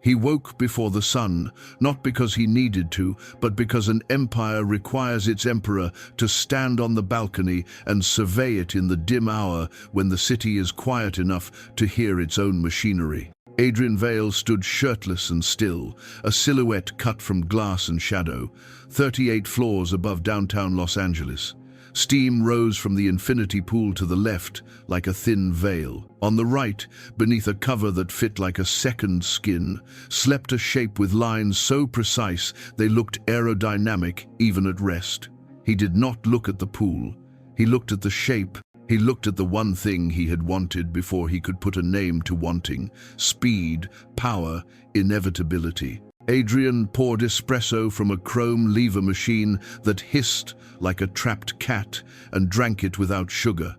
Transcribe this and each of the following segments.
He woke before the sun, not because he needed to, but because an empire requires its emperor to stand on the balcony and survey it in the dim hour when the city is quiet enough to hear its own machinery. Adrian Vale stood shirtless and still, a silhouette cut from glass and shadow, 38 floors above downtown Los Angeles. Steam rose from the infinity pool to the left like a thin veil. On the right, beneath a cover that fit like a second skin, slept a shape with lines so precise they looked aerodynamic even at rest. He did not look at the pool. He looked at the shape. He looked at the one thing he had wanted before he could put a name to wanting: speed, power, inevitability. Adrian poured espresso from a chrome lever machine that hissed like a trapped cat and drank it without sugar.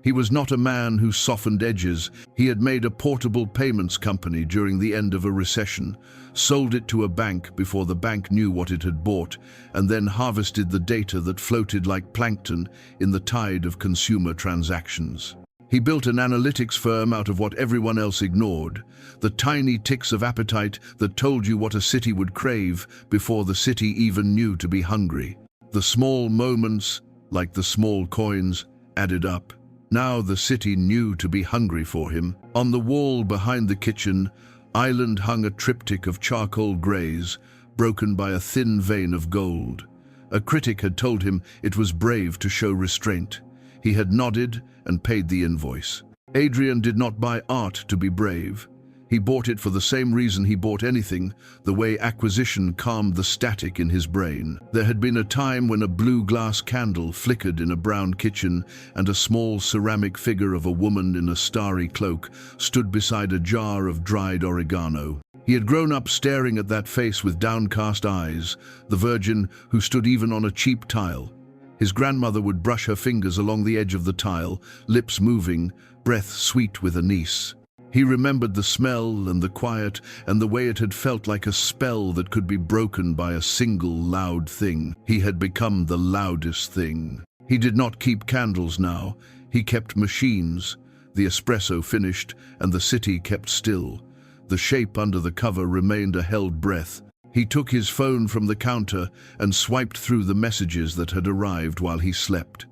He was not a man who softened edges. He had made a portable payments company during the end of a recession, sold it to a bank before the bank knew what it had bought, and then harvested the data that floated like plankton in the tide of consumer transactions. He built an analytics firm out of what everyone else ignored, the tiny ticks of appetite that told you what a city would crave before the city even knew to be hungry. The small moments, like the small coins, added up. Now the city knew to be hungry for him. On the wall behind the kitchen island hung a triptych of charcoal greys, broken by a thin vein of gold. A critic had told him it was brave to show restraint. He had nodded and paid the invoice. Adrian did not buy art to be brave. He bought it for the same reason he bought anything, the way acquisition calmed the static in his brain. There had been a time when a blue glass candle flickered in a brown kitchen and a small ceramic figure of a woman in a starry cloak stood beside a jar of dried oregano. He had grown up staring at that face with downcast eyes, the virgin who stood even on a cheap tile. His grandmother would brush her fingers along the edge of the tile, lips moving, breath sweet with anise. He remembered the smell and the quiet and the way it had felt like a spell that could be broken by a single loud thing. He had become the loudest thing. He did not keep candles now. He kept machines. The espresso finished and the city kept still. The shape under the cover remained a held breath. He took his phone from the counter and swiped through the messages that had arrived while he slept.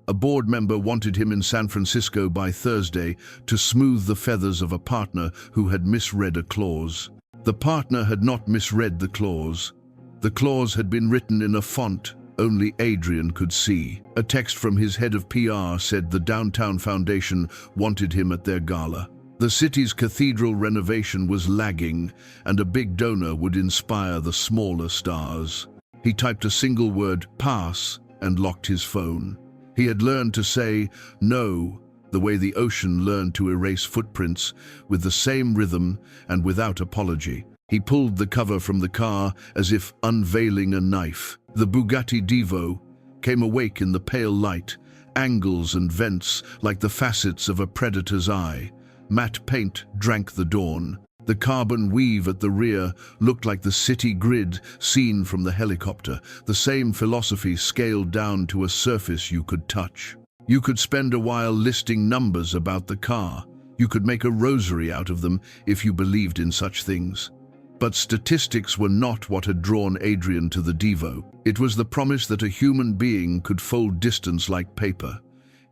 A board member wanted him in San Francisco by Thursday to smooth the feathers of a partner who had misread a clause. The partner had not misread the clause. The clause had been written in a font only Adrian could see. A text from his head of PR said the Downtown Foundation wanted him at their gala. The city's cathedral renovation was lagging, and a big donor would inspire the smaller stars. He typed a single word, pass, and locked his phone. He had learned to say no, the way the ocean learned to erase footprints, with the same rhythm and without apology. He pulled the cover from the car as if unveiling a knife. The Bugatti Divo came awake in the pale light, angles and vents like the facets of a predator's eye. Matte paint drank the dawn. The carbon weave at the rear looked like the city grid seen from the helicopter, the same philosophy scaled down to a surface you could touch. You could spend a while listing numbers about the car. You could make a rosary out of them if you believed in such things. But statistics were not what had drawn Adrian to the Divo. It was the promise that a human being could fold distance like paper.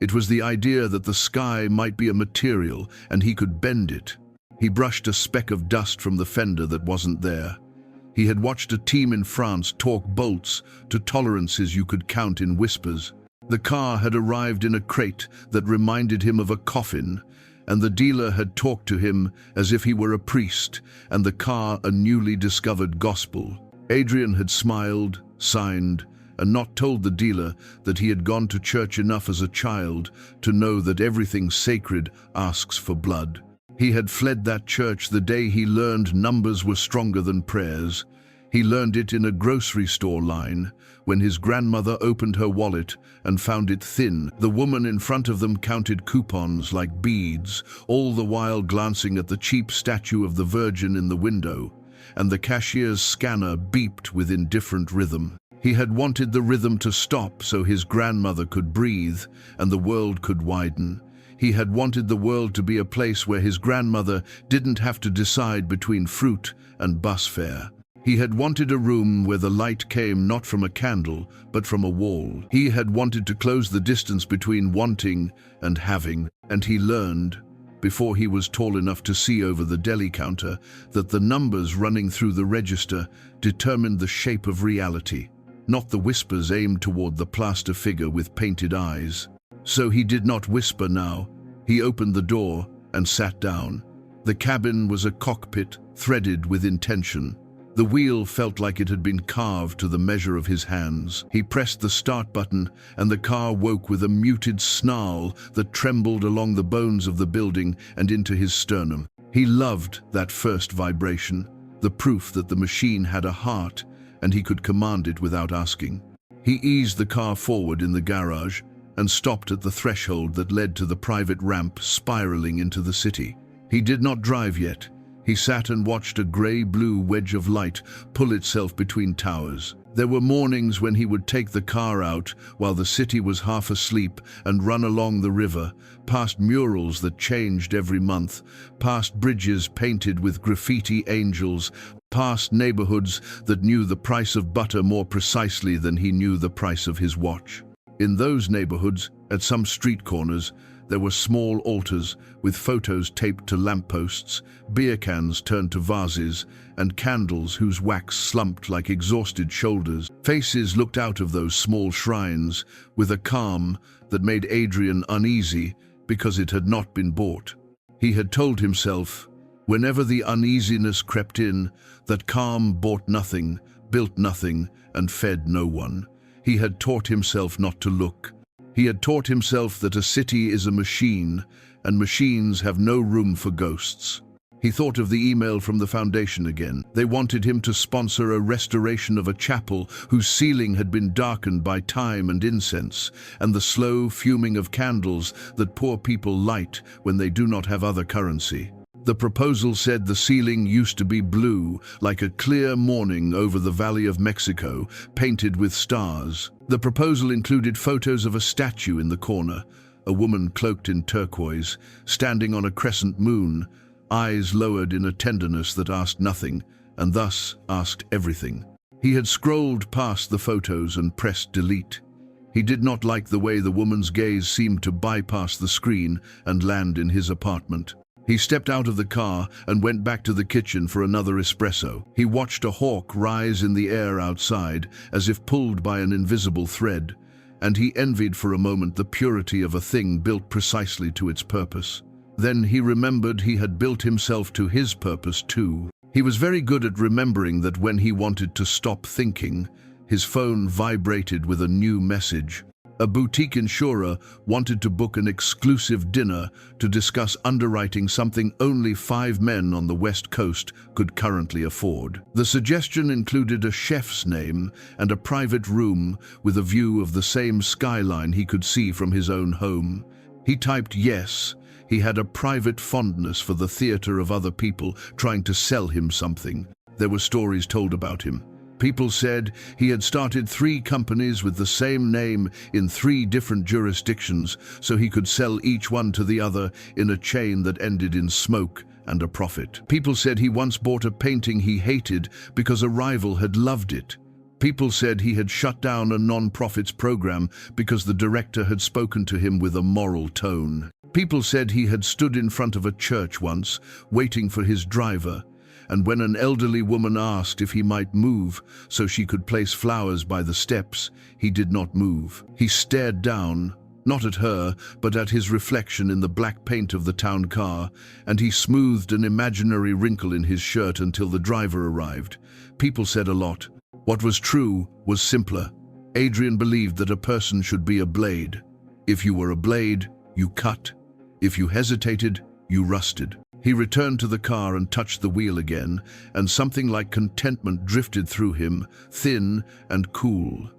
It was the idea that the sky might be a material and he could bend it. He brushed a speck of dust from the fender that wasn't there. He had watched a team in France torque bolts to tolerances you could count in whispers. The car had arrived in a crate that reminded him of a coffin, and the dealer had talked to him as if he were a priest, and the car a newly discovered gospel. Adrian had smiled, signed, and not told the dealer that he had gone to church enough as a child to know that everything sacred asks for blood. He had fled that church the day he learned numbers were stronger than prayers. He learned it in a grocery store line, when his grandmother opened her wallet and found it thin. The woman in front of them counted coupons like beads, all the while glancing at the cheap statue of the Virgin in the window, and the cashier's scanner beeped with indifferent rhythm. He had wanted the rhythm to stop so his grandmother could breathe and the world could widen. He had wanted the world to be a place where his grandmother didn't have to decide between fruit and bus fare. He had wanted a room where the light came not from a candle, but from a wall. He had wanted to close the distance between wanting and having, and he learned, before he was tall enough to see over the deli counter, that the numbers running through the register determined the shape of reality, not the whispers aimed toward the plaster figure with painted eyes. So he did not whisper now. He opened the door and sat down. The cabin was a cockpit threaded with intention. The wheel felt like it had been carved to the measure of his hands. He pressed the start button, and the car woke with a muted snarl that trembled along the bones of the building and into his sternum. He loved that first vibration, the proof that the machine had a heart, and he could command it without asking. He eased the car forward in the garage and stopped at the threshold that led to the private ramp spiraling into the city. He did not drive yet. He sat and watched a grey-blue wedge of light pull itself between towers. There were mornings when he would take the car out while the city was half asleep and run along the river, past murals that changed every month, past bridges painted with graffiti angels, past neighborhoods that knew the price of butter more precisely than he knew the price of his watch. In those neighborhoods, at some street corners, there were small altars with photos taped to lampposts, beer cans turned to vases, and candles whose wax slumped like exhausted shoulders. Faces looked out of those small shrines with a calm that made Adrian uneasy because it had not been bought. He had told himself, whenever the uneasiness crept in, that calm bought nothing, built nothing, and fed no one. He had taught himself not to look. He had taught himself that a city is a machine, and machines have no room for ghosts. He thought of the email from the foundation again. They wanted him to sponsor a restoration of a chapel whose ceiling had been darkened by time and incense, and the slow fuming of candles that poor people light when they do not have other currency. The proposal said the ceiling used to be blue, like a clear morning over the Valley of Mexico, painted with stars. The proposal included photos of a statue in the corner, a woman cloaked in turquoise, standing on a crescent moon, eyes lowered in a tenderness that asked nothing, and thus asked everything. He had scrolled past the photos and pressed delete. He did not like the way the woman's gaze seemed to bypass the screen and land in his apartment. He stepped out of the car and went back to the kitchen for another espresso. He watched a hawk rise in the air outside, as if pulled by an invisible thread, and he envied for a moment the purity of a thing built precisely to its purpose. Then he remembered he had built himself to his purpose too. He was very good at remembering that when he wanted to stop thinking, his phone vibrated with a new message. A boutique insurer wanted to book an exclusive dinner to discuss underwriting something only 5 men on the West Coast could currently afford. The suggestion included a chef's name and a private room with a view of the same skyline he could see from his own home. He typed yes. He had a private fondness for the theater of other people trying to sell him something. There were stories told about him. People said he had started 3 companies with the same name in 3 different jurisdictions so he could sell each one to the other in a chain that ended in smoke and a profit. People said he once bought a painting he hated because a rival had loved it. People said he had shut down a non-profits program because the director had spoken to him with a moral tone. People said he had stood in front of a church once, waiting for his driver, and when an elderly woman asked if he might move so she could place flowers by the steps, he did not move. He stared down, not at her, but at his reflection in the black paint of the town car, and he smoothed an imaginary wrinkle in his shirt until the driver arrived. People said a lot. What was true was simpler. Adrian believed that a person should be a blade. If you were a blade, you cut. If you hesitated, you rusted. He returned to the car and touched the wheel again, and something like contentment drifted through him, thin and cool.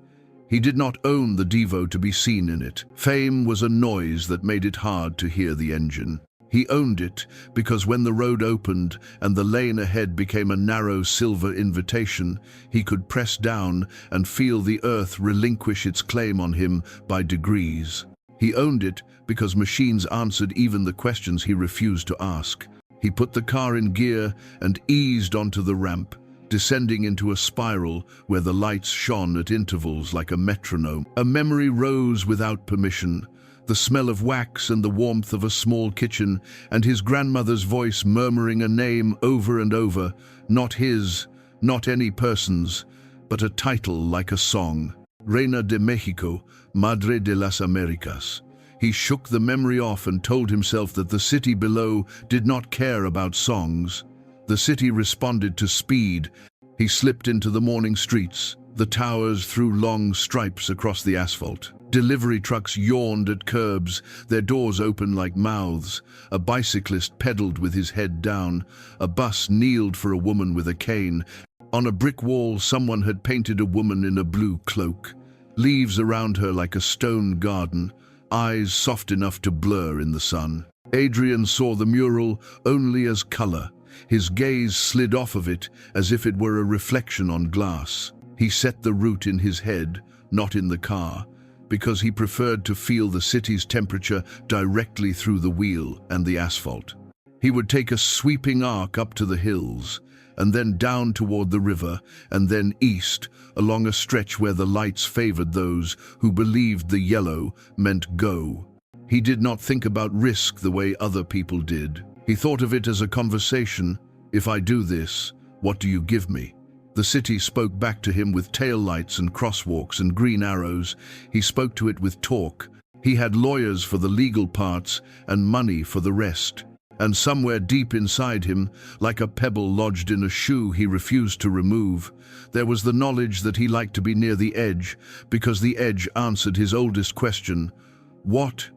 He did not own the Divo to be seen in it. Fame was a noise that made it hard to hear the engine. He owned it because when the road opened and the lane ahead became a narrow silver invitation, he could press down and feel the earth relinquish its claim on him by degrees. He owned it because machines answered even the questions he refused to ask. He put the car in gear and eased onto the ramp, descending into a spiral where the lights shone at intervals like a metronome. A memory rose without permission, the smell of wax and the warmth of a small kitchen, and his grandmother's voice murmuring a name over and over, not his, not any person's, but a title like a song. Reina de Mexico, Madre de las Americas. He shook the memory off and told himself that the city below did not care about songs. The city responded to speed. He slipped into the morning streets. The towers threw long stripes across the asphalt. Delivery trucks yawned at curbs, their doors open like mouths. A bicyclist pedaled with his head down. A bus kneeled for a woman with a cane. On a brick wall, someone had painted a woman in a blue cloak. Leaves around her like a stone garden, eyes soft enough to blur in the sun. Adrian saw the mural only as color. His gaze slid off of it as if it were a reflection on glass. He set the route in his head, not in the car, because he preferred to feel the city's temperature directly through the wheel and the asphalt. He would take a sweeping arc up to the hills, and then down toward the river, and then east, along a stretch where the lights favored those who believed the yellow meant go. He did not think about risk the way other people did. He thought of it as a conversation. If I do this, what do you give me? The city spoke back to him with taillights and crosswalks and green arrows. He spoke to it with talk. He had lawyers for the legal parts and money for the rest. And somewhere deep inside him, like a pebble lodged in a shoe he refused to remove, there was the knowledge that he liked to be near the edge, because the edge answered his oldest question: what,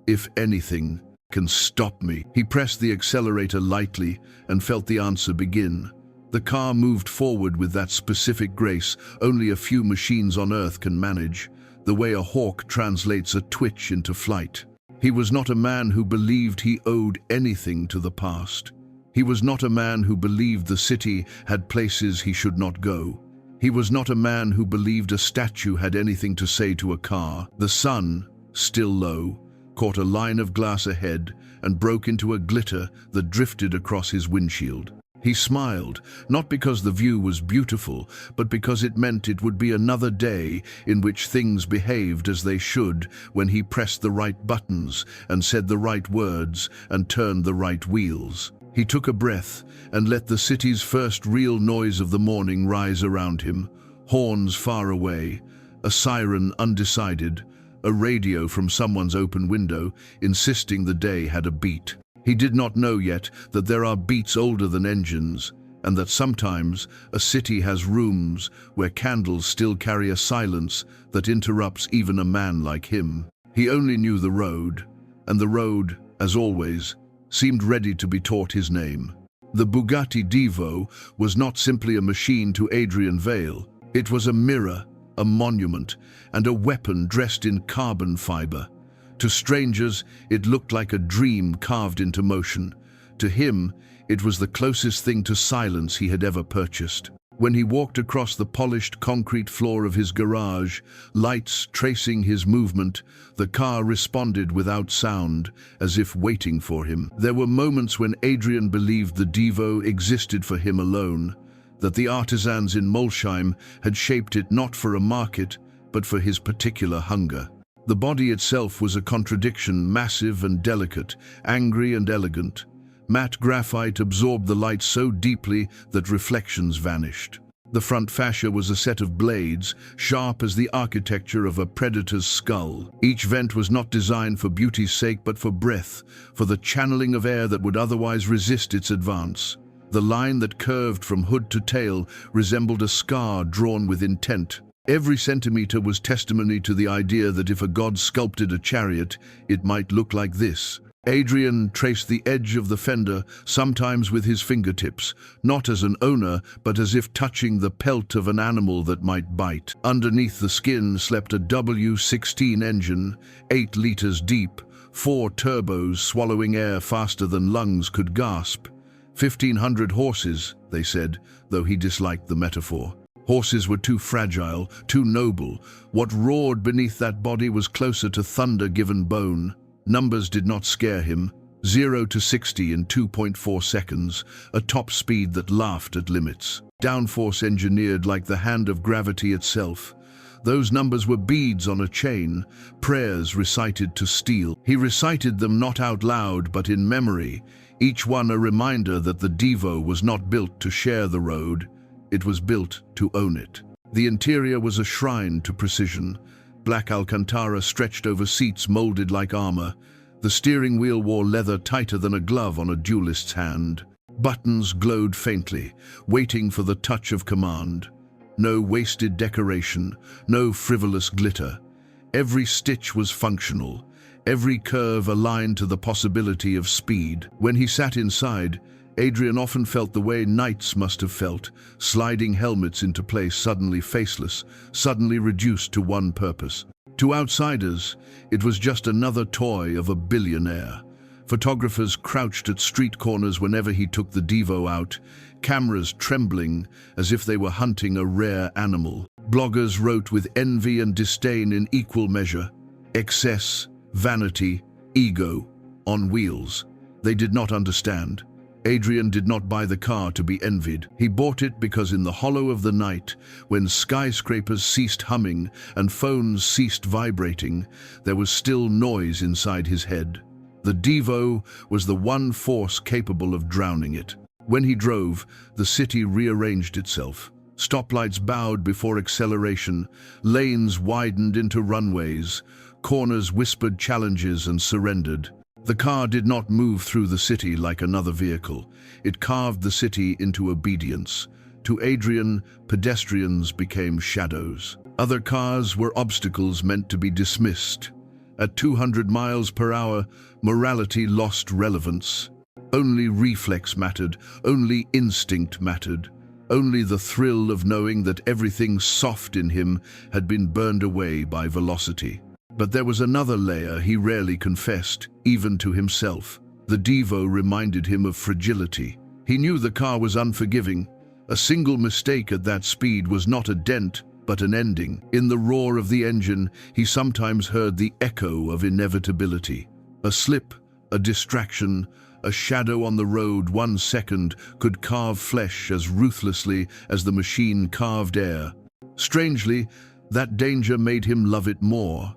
if anything, can stop me? He pressed the accelerator lightly and felt the answer begin. The car moved forward with that specific grace only a few machines on Earth can manage, the way a hawk translates a twitch into flight. He was not a man who believed he owed anything to the past. He was not a man who believed the city had places he should not go. He was not a man who believed a statue had anything to say to a car. The sun, still low, caught a line of glass ahead and broke into a glitter that drifted across his windshield. He smiled, not because the view was beautiful, but because it meant it would be another day in which things behaved as they should when he pressed the right buttons and said the right words and turned the right wheels. He took a breath and let the city's first real noise of the morning rise around him. Horns far away, a siren undecided, a radio from someone's open window insisting the day had a beat. He did not know yet that there are beats older than engines, and that sometimes a city has rooms where candles still carry a silence that interrupts even a man like him. He only knew the road, and the road, as always, seemed ready to be taught his name. The Bugatti Divo was not simply a machine to Adrian Vale. It was a mirror, a monument, and a weapon dressed in carbon fiber. To strangers, it looked like a dream carved into motion. To him, it was the closest thing to silence he had ever purchased. When he walked across the polished concrete floor of his garage, lights tracing his movement, the car responded without sound, as if waiting for him. There were moments when Adrian believed the Divo existed for him alone, that the artisans in Molsheim had shaped it not for a market, but for his particular hunger. The body itself was a contradiction, massive and delicate, angry and elegant. Matte graphite absorbed the light so deeply that reflections vanished. The front fascia was a set of blades, sharp as the architecture of a predator's skull. Each vent was not designed for beauty's sake but for breath, for the channeling of air that would otherwise resist its advance. The line that curved from hood to tail resembled a scar drawn with intent. Every centimeter was testimony to the idea that if a god sculpted a chariot, it might look like this. Adrian traced the edge of the fender, sometimes with his fingertips, not as an owner, but as if touching the pelt of an animal that might bite. Underneath the skin slept a W16 engine, 8 liters deep, 4 turbos swallowing air faster than lungs could gasp. 1,500 horses, they said, though he disliked the metaphor. Horses were too fragile, too noble. What roared beneath that body was closer to thunder given bone. Numbers did not scare him. 0 to 60 in 2.4 seconds, a top speed that laughed at limits. Downforce engineered like the hand of gravity itself. Those numbers were beads on a chain, prayers recited to steel. He recited them not out loud, but in memory, each one a reminder that the Divo was not built to share the road. It was built to own it. The interior was a shrine to precision. Black Alcantara stretched over seats molded like armor. The steering wheel wore leather tighter than a glove on a duelist's hand. Buttons glowed faintly, waiting for the touch of command. No wasted decoration, no frivolous glitter. Every stitch was functional, every curve aligned to the possibility of speed. When he sat inside, Adrian often felt the way knights must have felt, sliding helmets into place suddenly faceless, suddenly reduced to one purpose. To outsiders, it was just another toy of a billionaire. Photographers crouched at street corners whenever he took the Divo out, cameras trembling as if they were hunting a rare animal. Bloggers wrote with envy and disdain in equal measure. Excess, vanity, ego, on wheels. They did not understand. Adrian did not buy the car to be envied. He bought it because in the hollow of the night, when skyscrapers ceased humming and phones ceased vibrating, there was still noise inside his head. The Divo was the one force capable of drowning it. When he drove, the city rearranged itself. Stoplights bowed before acceleration, lanes widened into runways, corners whispered challenges and surrendered. The car did not move through the city like another vehicle. It carved the city into obedience. To Adrian, pedestrians became shadows. Other cars were obstacles meant to be dismissed. At 200 miles per hour, morality lost relevance. Only reflex mattered, only instinct mattered. Only the thrill of knowing that everything soft in him had been burned away by velocity. But there was another layer he rarely confessed, even to himself. The Divo reminded him of fragility. He knew the car was unforgiving. A single mistake at that speed was not a dent, but an ending. In the roar of the engine, he sometimes heard the echo of inevitability. A slip, a distraction, a shadow on the road 1 second could carve flesh as ruthlessly as the machine carved air. Strangely, that danger made him love it more,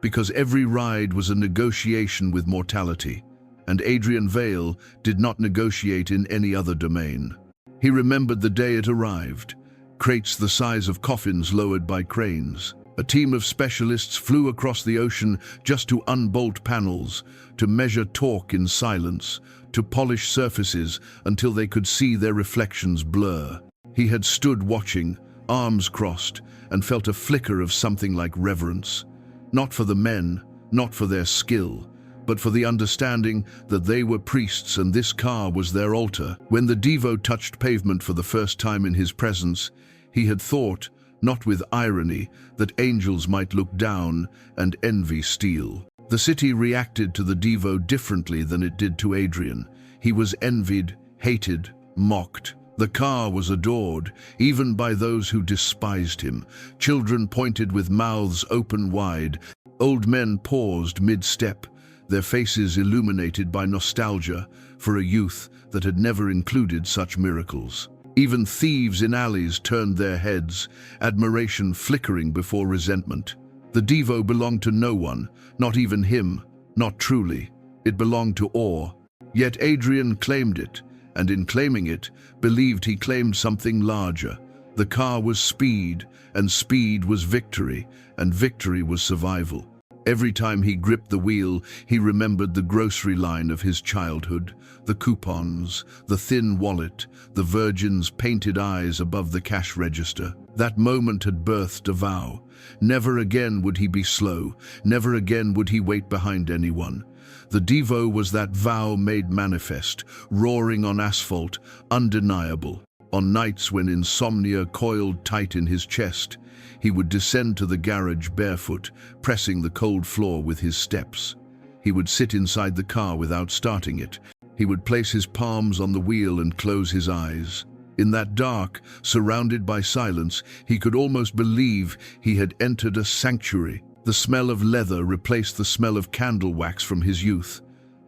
because every ride was a negotiation with mortality, and Adrian Vale did not negotiate in any other domain. He remembered the day it arrived, crates the size of coffins lowered by cranes. A team of specialists flew across the ocean just to unbolt panels, to measure torque in silence, to polish surfaces until they could see their reflections blur. He had stood watching, arms crossed, and felt a flicker of something like reverence. Not for the men, not for their skill, but for the understanding that they were priests and this car was their altar. When the Divo touched pavement for the first time in his presence, he had thought, not with irony, that angels might look down and envy steal. The city reacted to the Divo differently than it did to Adrian. He was envied, hated, mocked. The car was adored, even by those who despised him. Children pointed with mouths open wide. Old men paused mid-step, their faces illuminated by nostalgia for a youth that had never included such miracles. Even thieves in alleys turned their heads, admiration flickering before resentment. The Divo belonged to no one, not even him, not truly. It belonged to awe. Yet Adrian claimed it, and in claiming it, believed he claimed something larger. The car was speed, and speed was victory, and victory was survival. Every time he gripped the wheel, he remembered the grocery line of his childhood, the coupons, the thin wallet, the Virgin's painted eyes above the cash register. That moment had birthed a vow. Never again would he be slow, never again would he wait behind anyone. The Divo was that vow made manifest, roaring on asphalt, undeniable. On nights when insomnia coiled tight in his chest, he would descend to the garage barefoot, pressing the cold floor with his steps. He would sit inside the car without starting it. He would place his palms on the wheel and close his eyes. In that dark, surrounded by silence, he could almost believe he had entered a sanctuary. The smell of leather replaced the smell of candle wax from his youth.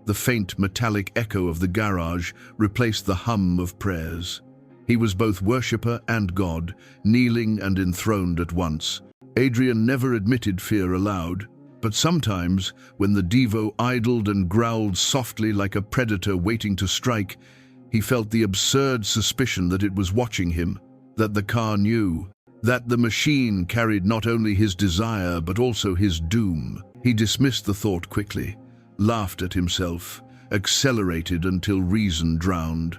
The faint metallic echo of the garage replaced the hum of prayers. He was both worshipper and God, kneeling and enthroned at once. Adrian never admitted fear aloud, but sometimes, when the Divo idled and growled softly like a predator waiting to strike, he felt the absurd suspicion that it was watching him, that the car knew, that the machine carried not only his desire but also his doom. He dismissed the thought quickly, laughed at himself, accelerated until reason drowned.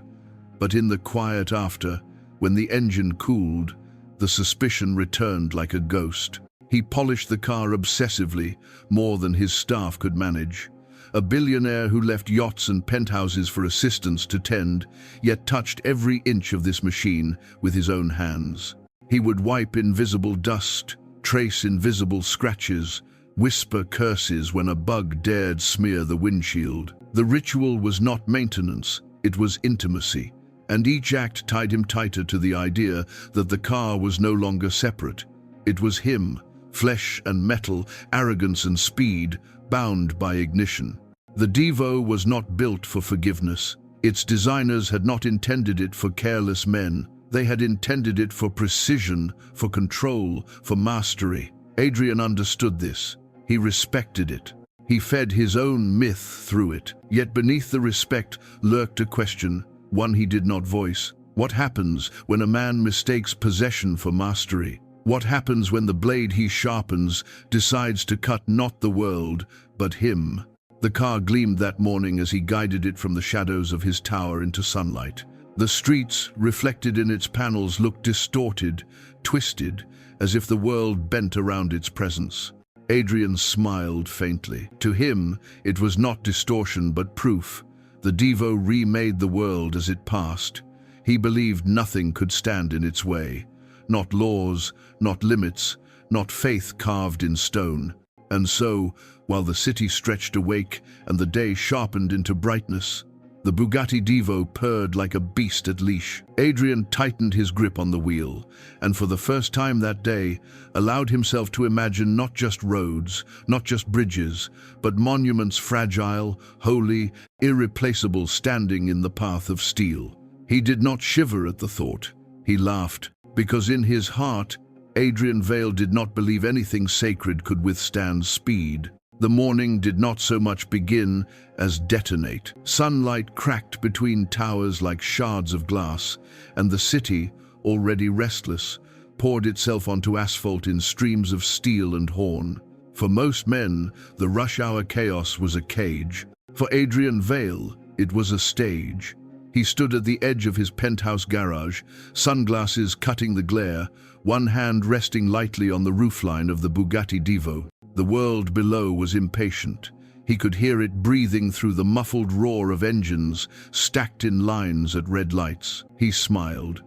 But in the quiet after, when the engine cooled, the suspicion returned like a ghost. He polished the car obsessively, more than his staff could manage. A billionaire who left yachts and penthouses for assistants to tend, yet touched every inch of this machine with his own hands. He would wipe invisible dust, trace invisible scratches, whisper curses when a bug dared smear the windshield. The ritual was not maintenance, it was intimacy, and each act tied him tighter to the idea that the car was no longer separate. It was him, flesh and metal, arrogance and speed, bound by ignition. The Divo was not built for forgiveness. Its designers had not intended it for careless men. They had intended it for precision, for control, for mastery. Adrian understood this. He respected it. He fed his own myth through it. Yet beneath the respect lurked a question, one he did not voice. What happens when a man mistakes possession for mastery? What happens when the blade he sharpens decides to cut not the world, but him? The car gleamed that morning as he guided it from the shadows of his tower into sunlight. The streets, reflected in its panels, looked distorted, twisted, as if the world bent around its presence. Adrian smiled faintly. To him, it was not distortion but proof. The Divo remade the world as it passed. He believed nothing could stand in its way. Not laws, not limits, not faith carved in stone. And so, while the city stretched awake and the day sharpened into brightness, the Bugatti Divo purred like a beast at leash. Adrian tightened his grip on the wheel, and for the first time that day, allowed himself to imagine not just roads, not just bridges, but monuments fragile, holy, irreplaceable, standing in the path of steel. He did not shiver at the thought. He laughed, because in his heart, Adrian Vale did not believe anything sacred could withstand speed. The morning did not so much begin as detonate. Sunlight cracked between towers like shards of glass, and the city, already restless, poured itself onto asphalt in streams of steel and horn. For most men, the rush-hour chaos was a cage. For Adrian Vale, it was a stage. He stood at the edge of his penthouse garage, sunglasses cutting the glare, one hand resting lightly on the roofline of the Bugatti Divo. The world below was impatient. He could hear it breathing through the muffled roar of engines stacked in lines at red lights. He smiled,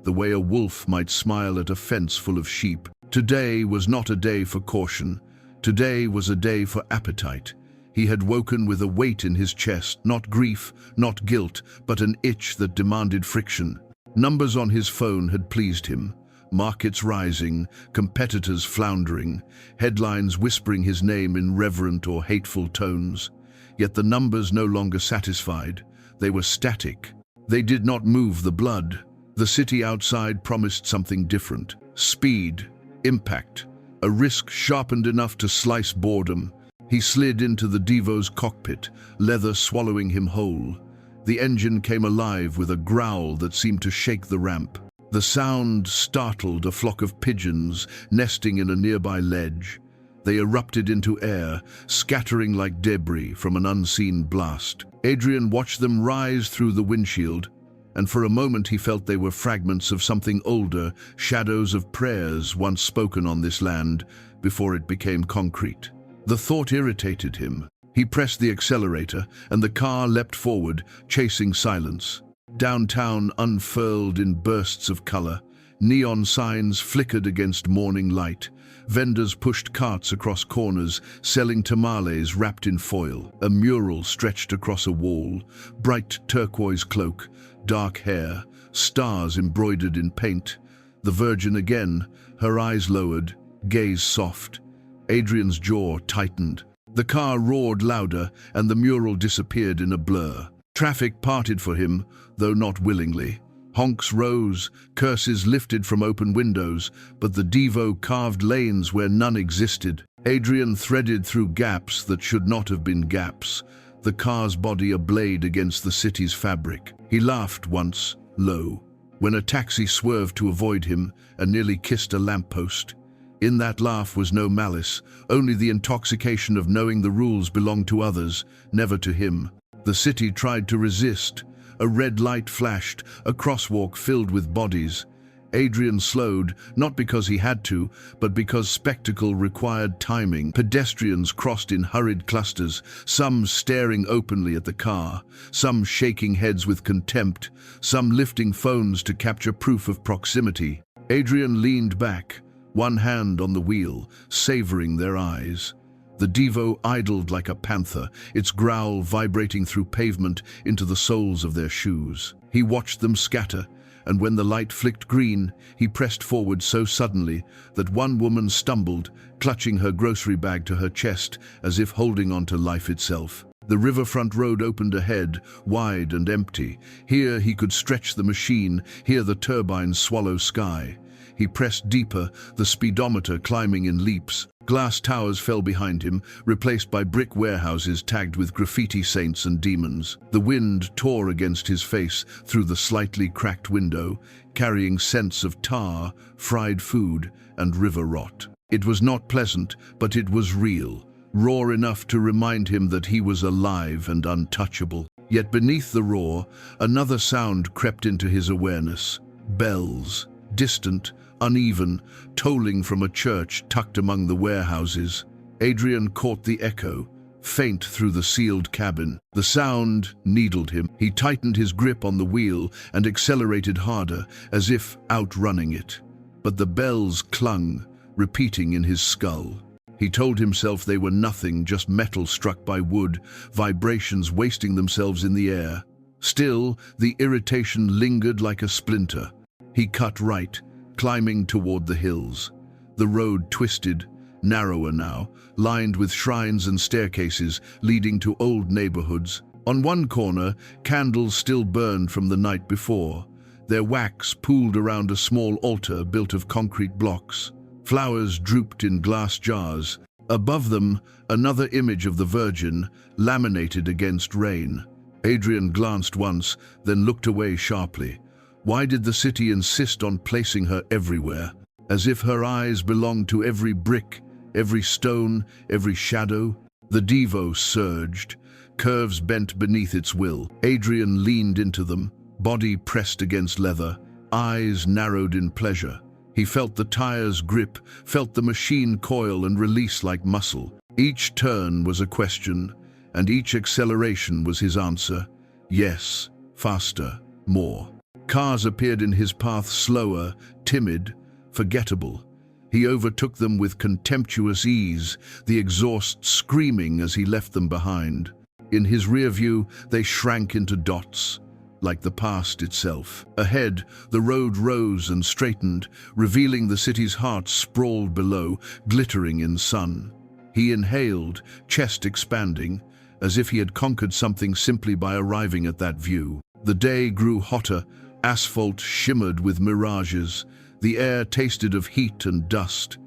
the way a wolf might smile at a fence full of sheep. Today was not a day for caution. Today was a day for appetite. He had woken with a weight in his chest, not grief, not guilt, but an itch that demanded friction. Numbers on his phone had pleased him. Markets rising, competitors floundering, headlines whispering his name in reverent or hateful tones. Yet the numbers no longer satisfied. They were static. They did not move the blood. The city outside promised something different. Speed, impact, a risk sharpened enough to slice boredom. He slid into the Divo's cockpit, leather swallowing him whole. The engine came alive with a growl that seemed to shake the ramp. The sound startled a flock of pigeons nesting in a nearby ledge. They erupted into air, scattering like debris from an unseen blast. Adrian watched them rise through the windshield, and for a moment he felt they were fragments of something older, shadows of prayers once spoken on this land, before it became concrete. The thought irritated him. He pressed the accelerator, and the car leapt forward, chasing silence. Downtown unfurled in bursts of color. Neon signs flickered against morning light. Vendors pushed carts across corners, selling tamales wrapped in foil. A mural stretched across a wall. Bright turquoise cloak, dark hair, stars embroidered in paint. The Virgin again, her eyes lowered, gaze soft. Adrian's jaw tightened. The car roared louder, and the mural disappeared in a blur. Traffic parted for him, though not willingly. Honks rose, curses lifted from open windows, but the Divo carved lanes where none existed. Adrian threaded through gaps that should not have been gaps, the car's body a blade against the city's fabric. He laughed once, low, when a taxi swerved to avoid him and nearly kissed a lamppost. In that laugh was no malice, only the intoxication of knowing the rules belonged to others, never to him. The city tried to resist. A red light flashed, a crosswalk filled with bodies. Adrian slowed, not because he had to, but because spectacle required timing. Pedestrians crossed in hurried clusters, some staring openly at the car, some shaking heads with contempt, some lifting phones to capture proof of proximity. Adrian leaned back, one hand on the wheel, savoring their eyes. The Divo idled like a panther, its growl vibrating through pavement into the soles of their shoes. He watched them scatter, and when the light flicked green, he pressed forward so suddenly that one woman stumbled, clutching her grocery bag to her chest as if holding on to life itself. The riverfront road opened ahead, wide and empty. Here he could stretch the machine, hear the turbines swallow sky. He pressed deeper, the speedometer climbing in leaps. Glass towers fell behind him, replaced by brick warehouses tagged with graffiti saints and demons. The wind tore against his face through the slightly cracked window, carrying scents of tar, fried food, and river rot. It was not pleasant, but it was real, raw enough to remind him that he was alive and untouchable. Yet beneath the roar, another sound crept into his awareness. Bells, distant, uneven, tolling from a church tucked among the warehouses. Adrian caught the echo, faint through the sealed cabin. The sound needled him. He tightened his grip on the wheel and accelerated harder, as if outrunning it. But the bells clung, repeating in his skull. He told himself they were nothing, just metal struck by wood, vibrations wasting themselves in the air. Still, the irritation lingered like a splinter. He cut right, climbing toward the hills. The road twisted, narrower now, lined with shrines and staircases leading to old neighborhoods. On one corner, candles still burned from the night before. Their wax pooled around a small altar built of concrete blocks. Flowers drooped in glass jars. Above them, another image of the Virgin, laminated against rain. Adrian glanced once, then looked away sharply. Why did the city insist on placing her everywhere? As if her eyes belonged to every brick, every stone, every shadow? The Divo surged, curves bent beneath its will. Adrian leaned into them, body pressed against leather, eyes narrowed in pleasure. He felt the tires grip, felt the machine coil and release like muscle. Each turn was a question, and each acceleration was his answer. Yes, faster, more. Cars appeared in his path slower, timid, forgettable. He overtook them with contemptuous ease, the exhaust screaming as he left them behind. In his rear view, they shrank into dots, like the past itself. Ahead, the road rose and straightened, revealing the city's heart sprawled below, glittering in sun. He inhaled, chest expanding, as if he had conquered something simply by arriving at that view. The day grew hotter. Asphalt shimmered with mirages. The air tasted of heat and dust.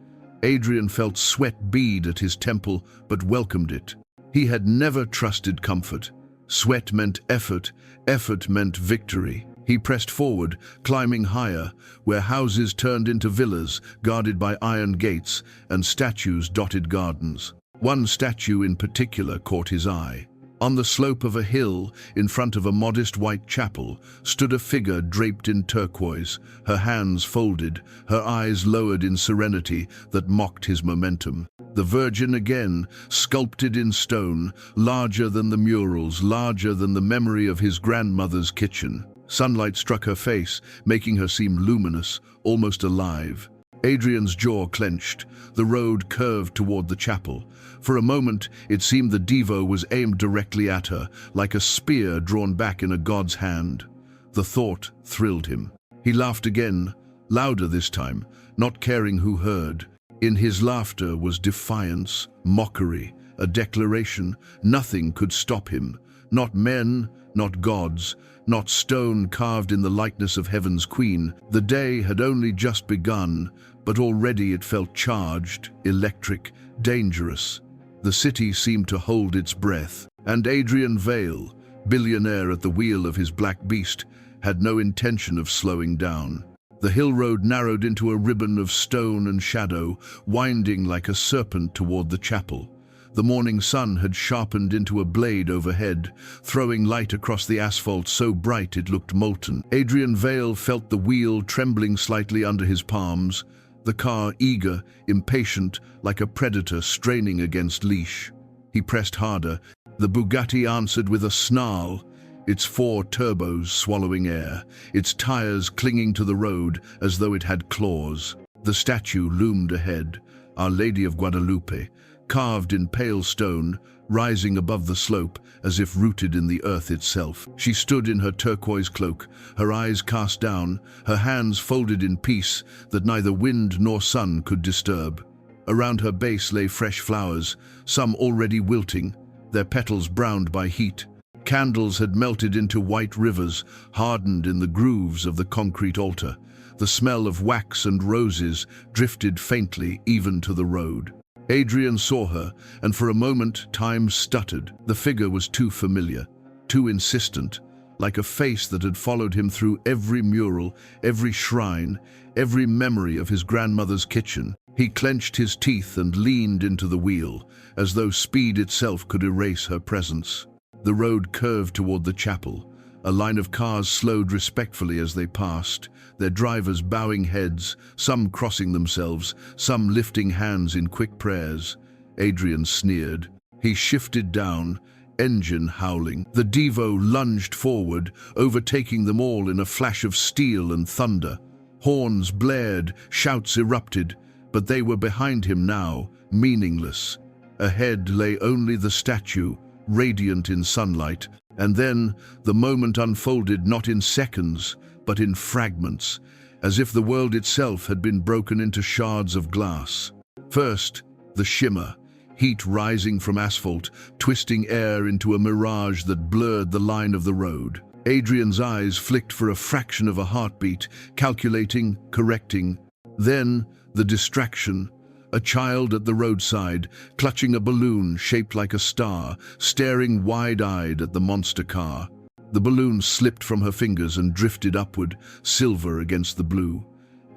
Adrian felt sweat bead at his temple, but welcomed it. He had never trusted comfort. Sweat meant effort, effort meant victory. He pressed forward, climbing higher, where houses turned into villas, guarded by iron gates, and statues dotted gardens. One statue in particular caught his eye. On the slope of a hill, in front of a modest white chapel, stood a figure draped in turquoise, her hands folded, her eyes lowered in serenity that mocked his momentum. The Virgin again, sculpted in stone, larger than the murals, larger than the memory of his grandmother's kitchen. Sunlight struck her face, making her seem luminous, almost alive. Adrian's jaw clenched. The road curved toward the chapel. For a moment, it seemed the Divo was aimed directly at her, like a spear drawn back in a god's hand. The thought thrilled him. He laughed again, louder this time, not caring who heard. In his laughter was defiance, mockery, a declaration. Nothing could stop him. Not men, not gods, not stone carved in the likeness of heaven's queen. The day had only just begun, but already it felt charged, electric, dangerous. The city seemed to hold its breath, and Adrian Vale, billionaire at the wheel of his black beast, had no intention of slowing down. The hill road narrowed into a ribbon of stone and shadow, winding like a serpent toward the chapel. The morning sun had sharpened into a blade overhead, throwing light across the asphalt so bright it looked molten. Adrian Vale felt the wheel trembling slightly under his palms, the car eager, impatient, like a predator straining against leash. He pressed harder. The Bugatti answered with a snarl, its 4 turbos swallowing air, its tires clinging to the road as though it had claws. The statue loomed ahead, Our Lady of Guadalupe, carved in pale stone, rising above the slope as if rooted in the earth itself. She stood in her turquoise cloak, her eyes cast down, her hands folded in peace that neither wind nor sun could disturb. Around her base lay fresh flowers, some already wilting, their petals browned by heat. Candles had melted into white rivers, hardened in the grooves of the concrete altar. The smell of wax and roses drifted faintly even to the road. Adrian saw her, and for a moment time stuttered. The figure was too familiar, too insistent, like a face that had followed him through every mural, every shrine, every memory of his grandmother's kitchen. He clenched his teeth and leaned into the wheel, as though speed itself could erase her presence. The road curved toward the chapel. A line of cars slowed respectfully as they passed, their drivers bowing heads, some crossing themselves, some lifting hands in quick prayers. Adrian sneered. He shifted down, engine howling. The Divo lunged forward, overtaking them all in a flash of steel and thunder. Horns blared, shouts erupted, but they were behind him now, meaningless. Ahead lay only the statue, radiant in sunlight, and then the moment unfolded not in seconds, but in fragments, as if the world itself had been broken into shards of glass. First, the shimmer, heat rising from asphalt, twisting air into a mirage that blurred the line of the road. Adrian's eyes flicked for a fraction of a heartbeat, calculating, correcting. Then, the distraction. A child at the roadside, clutching a balloon shaped like a star, staring wide-eyed at the monster car. The balloon slipped from her fingers and drifted upward, silver against the blue.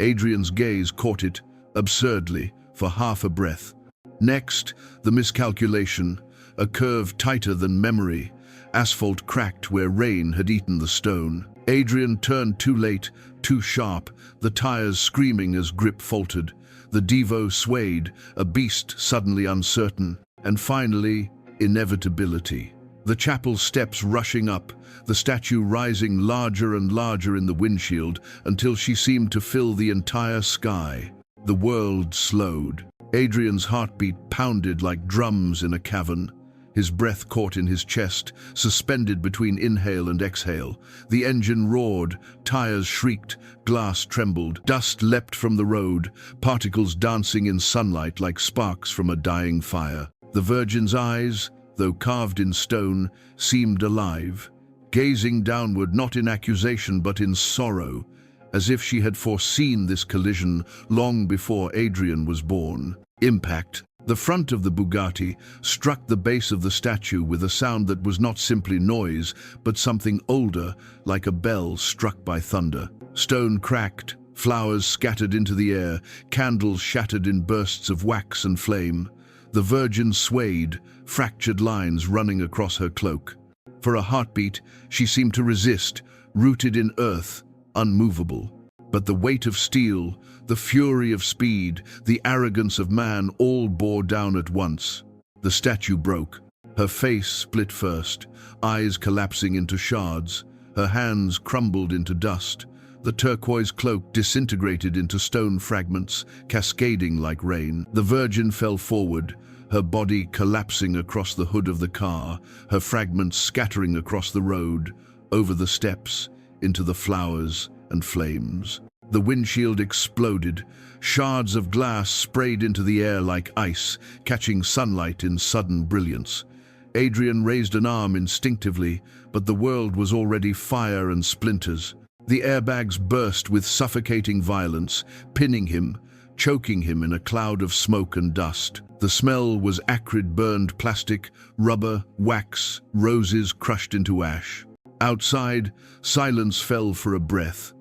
Adrian's gaze caught it, absurdly, for half a breath. Next, the miscalculation, a curve tighter than memory. Asphalt cracked where rain had eaten the stone. Adrian turned too late, too sharp, the tires screaming as grip faltered. The Divo swayed, a beast suddenly uncertain. And finally, inevitability. The chapel steps rushing up, the statue rising larger and larger in the windshield until she seemed to fill the entire sky. The world slowed. Adrian's heartbeat pounded like drums in a cavern. His breath caught in his chest, suspended between inhale and exhale. The engine roared, tires shrieked, glass trembled, dust leapt from the road, particles dancing in sunlight like sparks from a dying fire. The Virgin's eyes, though carved in stone, seemed alive, gazing downward not in accusation but in sorrow, as if she had foreseen this collision long before Adrian was born. Impact. The front of the Bugatti struck the base of the statue with a sound that was not simply noise, but something older, like a bell struck by thunder. Stone cracked, flowers scattered into the air, candles shattered in bursts of wax and flame. The Virgin swayed, fractured lines running across her cloak. For a heartbeat, she seemed to resist, rooted in earth, unmovable. But the weight of steel, the fury of speed, the arrogance of man all bore down at once. The statue broke. Her face split first, eyes collapsing into shards. Her hands crumbled into dust. The turquoise cloak disintegrated into stone fragments, cascading like rain. The Virgin fell forward, her body collapsing across the hood of the car, her fragments scattering across the road, over the steps, into the flowers and flames. The windshield exploded. Shards of glass sprayed into the air like ice, catching sunlight in sudden brilliance. Adrian raised an arm instinctively, but the world was already fire and splinters. The airbags burst with suffocating violence, pinning him, choking him in a cloud of smoke and dust. The smell was acrid burned plastic, rubber, wax, roses crushed into ash. Outside, silence fell for a breath.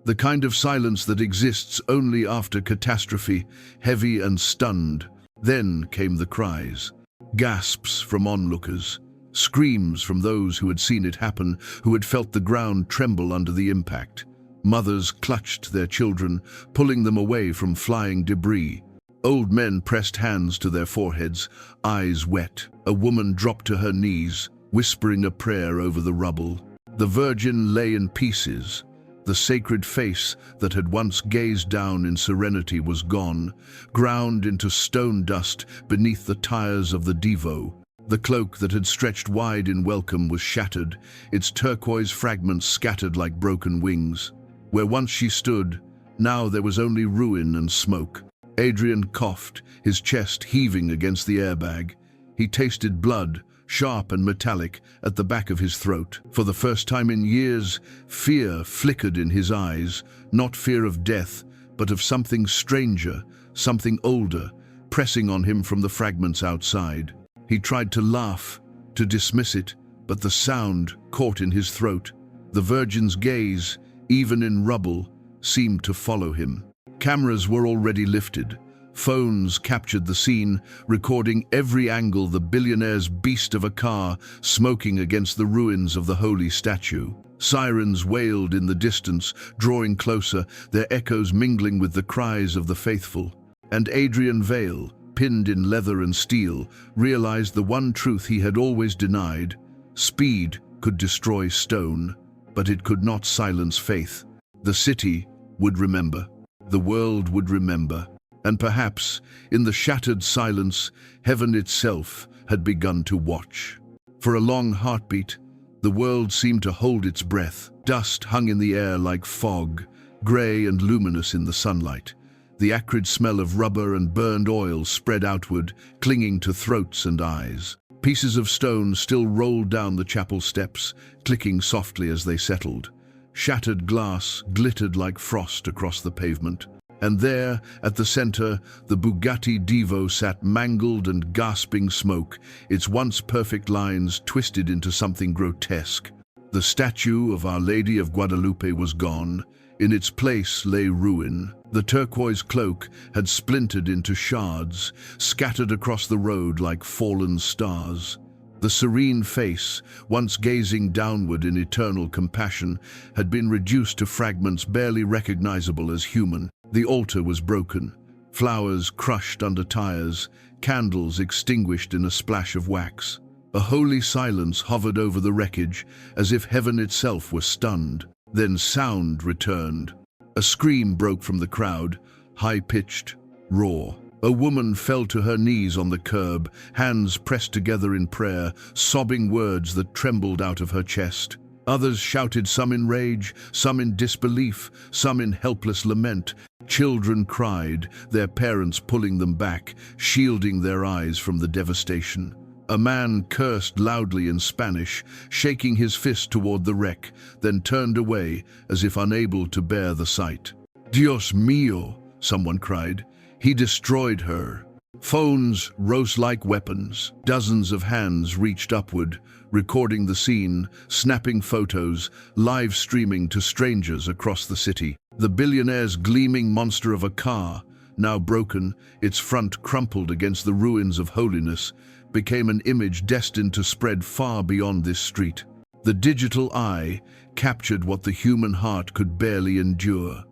The kind of silence that exists only after catastrophe, heavy and stunned. Then came the cries. Gasps from onlookers. Screams from those who had seen it happen, who had felt the ground tremble under the impact. Mothers clutched their children, pulling them away from flying debris. Old men pressed hands to their foreheads, eyes wet. A woman dropped to her knees, whispering a prayer over the rubble. The Virgin lay in pieces. The sacred face that had once gazed down in serenity was gone, ground into stone dust beneath the tires of the Divo. The cloak that had stretched wide in welcome was shattered, its turquoise fragments scattered like broken wings. Where once she stood, now there was only ruin and smoke. Adrian coughed, his chest heaving against the airbag. He tasted blood, sharp and metallic, at the back of his throat. For the first time in years, fear flickered in his eyes, not fear of death, but of something stranger, something older, pressing on him from the fragments outside. He tried to laugh, to dismiss it, but the sound caught in his throat. The Virgin's gaze, even in rubble, seemed to follow him. Cameras were already lifted. Phones captured the scene, recording every angle. The billionaire's beast of a car smoking against the ruins of the holy statue. Sirens wailed in the distance, drawing closer, their echoes mingling with the cries of the faithful. And Adrian Vale, pinned in leather and steel, realized the one truth he had always denied. Speed could destroy stone, but it could not silence faith. The city would remember. The world would remember. And perhaps, in the shattered silence, heaven itself had begun to watch. For a long heartbeat, the world seemed to hold its breath. Dust hung in the air like fog, grey and luminous in the sunlight. The acrid smell of rubber and burned oil spread outward, clinging to throats and eyes. Pieces of stone still rolled down the chapel steps, clicking softly as they settled. Shattered glass glittered like frost across the pavement. And there, at the center, the Bugatti Divo sat mangled and gasping smoke, its once perfect lines twisted into something grotesque. The statue of Our Lady of Guadalupe was gone. In its place lay ruin. The turquoise cloak had splintered into shards, scattered across the road like fallen stars. The serene face, once gazing downward in eternal compassion, had been reduced to fragments barely recognizable as human. The altar was broken, flowers crushed under tires, candles extinguished in a splash of wax. A holy silence hovered over the wreckage, as if heaven itself were stunned. Then sound returned. A scream broke from the crowd, high-pitched, raw. A woman fell to her knees on the curb, hands pressed together in prayer, sobbing words that trembled out of her chest. Others shouted, some in rage, some in disbelief, some in helpless lament. Children cried, their parents pulling them back, shielding their eyes from the devastation. A man cursed loudly in Spanish, shaking his fist toward the wreck, then turned away as if unable to bear the sight. Dios mío, someone cried. He destroyed her. Phones rose like weapons. Dozens of hands reached upward, recording the scene, snapping photos, live streaming to strangers across the city. The billionaire's gleaming monster of a car, now broken, its front crumpled against the ruins of holiness, became an image destined to spread far beyond this street. The digital eye captured what the human heart could barely endure.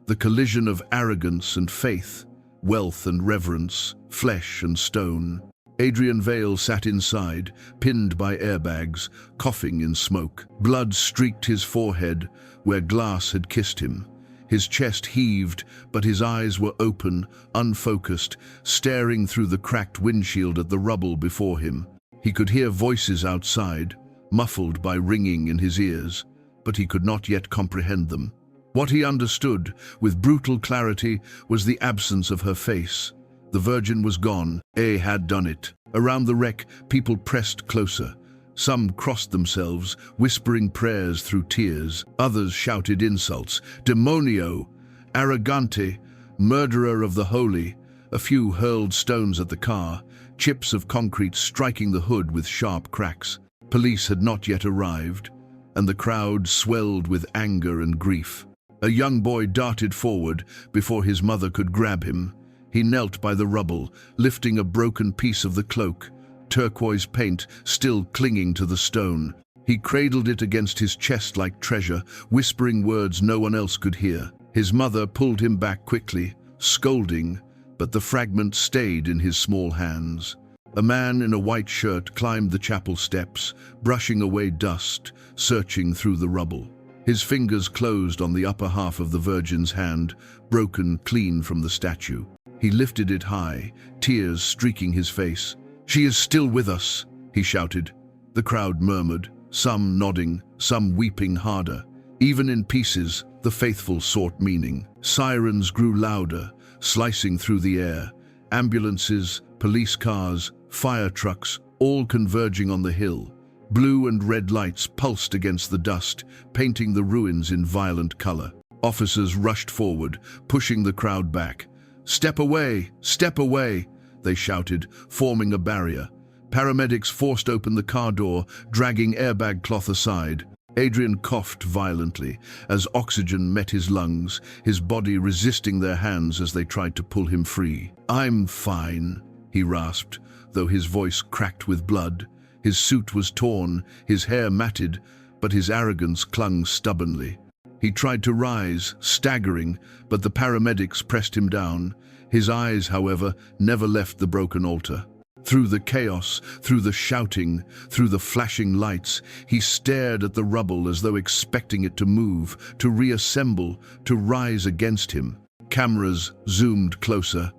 The collision of arrogance and faith, wealth and reverence, flesh and stone. Adrian Vale sat inside, pinned by airbags, coughing in smoke. Blood streaked his forehead, where glass had kissed him. His chest heaved, but his eyes were open, unfocused, staring through the cracked windshield at the rubble before him. He could hear voices outside, muffled by ringing in his ears. but he could not yet comprehend them. What he understood, with brutal clarity, was the absence of her face. The Virgin was gone. Had done it. Around the wreck, people pressed closer. Some crossed themselves, whispering prayers through tears. Others shouted insults. Demonio! Arrogante! Murderer of the holy! A few hurled stones at the car, chips of concrete striking the hood with sharp cracks. Police had not yet arrived, and the crowd swelled with anger and grief. A young boy darted forward before his mother could grab him. He knelt by the rubble, lifting a broken piece of the cloak, turquoise paint still clinging to the stone. He cradled it against his chest like treasure, whispering words no one else could hear. His mother pulled him back quickly, scolding, but the fragment stayed in his small hands. A man in a white shirt climbed the chapel steps, brushing away dust, searching through the rubble. His fingers closed on the upper half of the Virgin's hand, broken clean from the statue. He lifted it high, tears streaking his face. "She is still with us," he shouted. The crowd murmured, some nodding, some weeping harder. Even in pieces, the faithful sought meaning. Sirens grew louder, slicing through the air. Ambulances, police cars, fire trucks, all converging on the hill. Blue and red lights pulsed against the dust, painting the ruins in violent color. Officers rushed forward, pushing the crowd back. "Step away! Step away!" they shouted, forming a barrier. Paramedics forced open the car door, dragging airbag cloth aside. Adrian coughed violently as oxygen met his lungs, his body resisting their hands as they tried to pull him free. "I'm fine," he rasped, though his voice cracked with blood. His suit was torn, his hair matted, but his arrogance clung stubbornly. He tried to rise, staggering, but the paramedics pressed him down. His eyes, however, never left the broken altar. Through the chaos, through the shouting, through the flashing lights, he stared at the rubble as though expecting it to move, to reassemble, to rise against him. Cameras zoomed closer.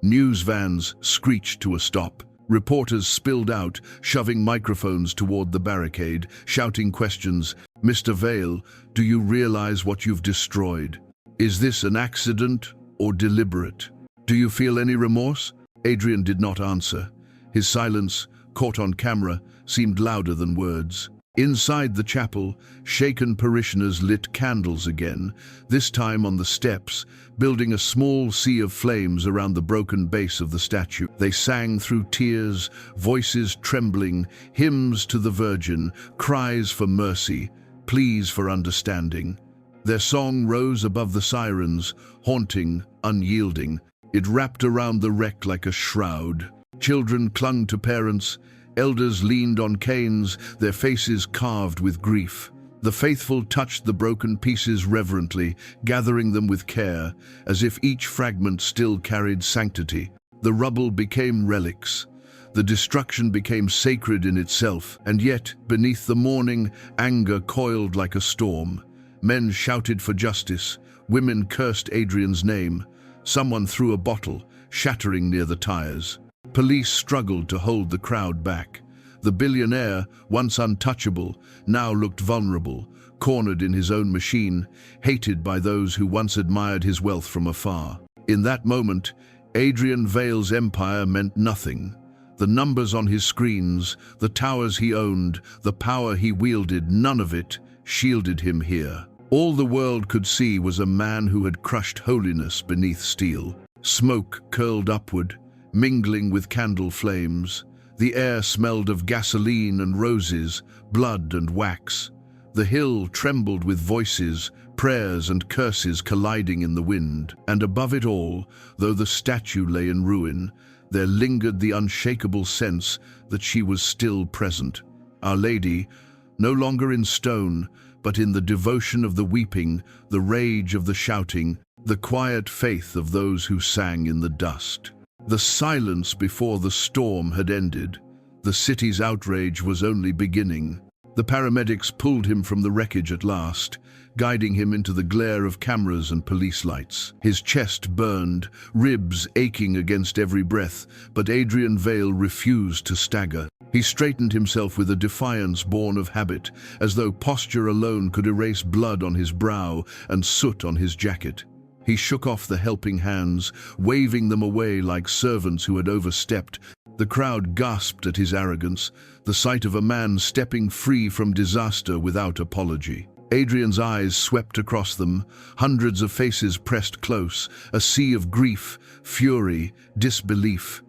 News vans screeched to a stop. Reporters spilled out, shoving microphones toward the barricade, shouting questions. "Mr. Vale, do you realize what you've destroyed? Is this an accident or deliberate? Do you feel any remorse?" Adrian did not answer. His silence, caught on camera, seemed louder than words. Inside the chapel, shaken parishioners lit candles again, this time on the steps, building a small sea of flames around the broken base of the statue. They sang through tears, voices trembling, hymns to the Virgin, cries for mercy, pleas for understanding. Their song rose above the sirens, haunting, unyielding. It wrapped around the wreck like a shroud. Children clung to parents, elders leaned on canes, their faces carved with grief. The faithful touched the broken pieces reverently, gathering them with care, as if each fragment still carried sanctity. The rubble became relics. The destruction became sacred in itself, and yet, beneath the mourning, anger coiled like a storm. Men shouted for justice, women cursed Adrian's name. Someone threw a bottle, shattering near the tires. Police struggled to hold the crowd back. The billionaire, once untouchable, now looked vulnerable, cornered in his own machine, hated by those who once admired his wealth from afar. In that moment, Adrian Vale's empire meant nothing. The numbers on his screens, the towers he owned, the power he wielded, none of it shielded him here. All the world could see was a man who had crushed holiness beneath steel. Smoke curled upward, mingling with candle flames. The air smelled of gasoline and roses, blood and wax. The hill trembled with voices, prayers and curses colliding in the wind. And above it all, though the statue lay in ruin, there lingered the unshakable sense that she was still present. Our Lady, no longer in stone, but in the devotion of the weeping, the rage of the shouting, the quiet faith of those who sang in the dust. The silence before the storm had ended. The city's outrage was only beginning. The paramedics pulled him from the wreckage at last, guiding him into the glare of cameras and police lights. His chest burned, ribs aching against every breath, but Adrian Vale refused to stagger. He straightened himself with a defiance born of habit, as though posture alone could erase blood on his brow and soot on his jacket. He shook off the helping hands, waving them away like servants who had overstepped. The crowd gasped at his arrogance, the sight of a man stepping free from disaster without apology. Adrian's eyes swept across them, hundreds of faces pressed close, a sea of grief, fury, disbelief.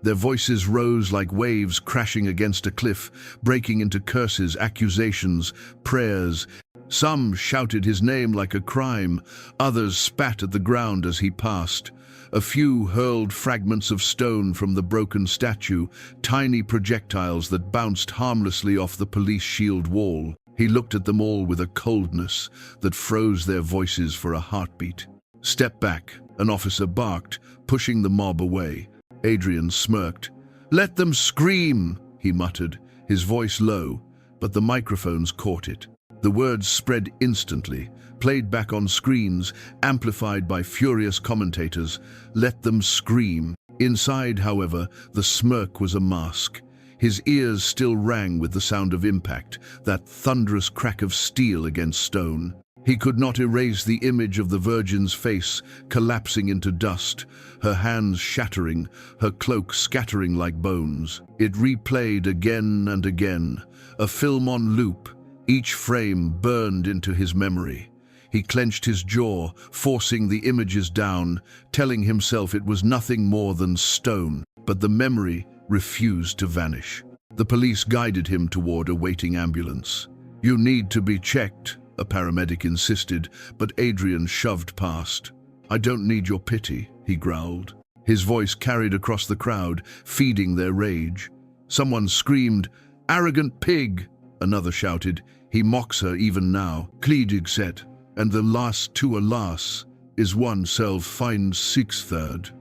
Their voices rose like waves crashing against a cliff, breaking into curses, accusations, prayers. Some shouted his name like a crime, others spat at the ground as he passed. A few hurled fragments of stone from the broken statue, tiny projectiles that bounced harmlessly off the police shield wall. He looked at them all with a coldness that froze their voices for a heartbeat. "Step back," an officer barked, pushing the mob away. Adrian smirked. "Let them scream," he muttered, his voice low, but the microphones caught it. The words spread instantly, played back on screens, amplified by furious commentators. Let them scream. Inside, however, the smirk was a mask. His ears still rang with the sound of impact, that thunderous crack of steel against stone. He could not erase the image of the Virgin's face collapsing into dust, her hands shattering, her cloak scattering like bones. It replayed again and again, a film on loop, each frame burned into his memory. He clenched his jaw, forcing the images down, telling himself it was nothing more than stone, but the memory refused to vanish. The police guided him toward a waiting ambulance. "You need to be checked," a paramedic insisted, but Adrian shoved past. "I don't need your pity," he growled. His voice carried across the crowd, feeding their rage. Someone screamed, "Arrogant pig!" Another shouted, "He mocks her even now." Kledig said, "And the last to alas is one self finds 6/3.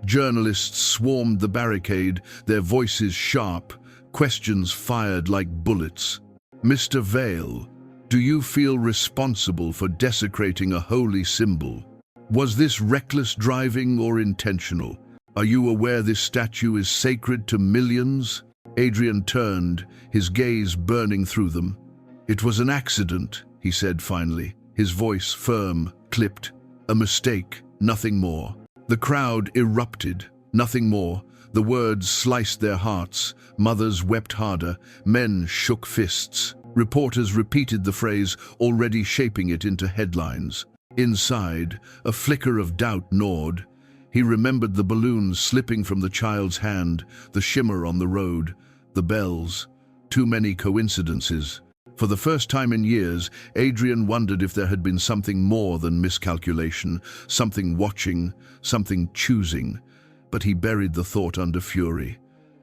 Journalists swarmed the barricade, their voices sharp, questions fired like bullets. "Mr. Vale, do you feel responsible for desecrating a holy symbol? Was this reckless driving or intentional? Are you aware this statue is sacred to millions?" Adrian turned, his gaze burning through them. "It was an accident," he said finally, his voice firm, clipped. "A mistake, nothing more." The crowd erupted, nothing more. The words sliced their hearts. Mothers wept harder, men shook fists. Reporters repeated the phrase, already shaping it into headlines. Inside, a flicker of doubt gnawed. He remembered the balloons slipping from the child's hand, the shimmer on the road, the bells. Too many coincidences. For the first time in years, Adrian wondered if there had been something more than miscalculation, something watching, something choosing. But he buried the thought under fury.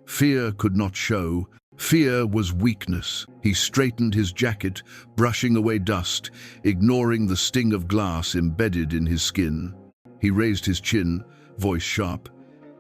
Fear could not show. Fear was weakness. He straightened his jacket, brushing away dust, ignoring the sting of glass embedded in his skin. He raised his chin, voice sharp.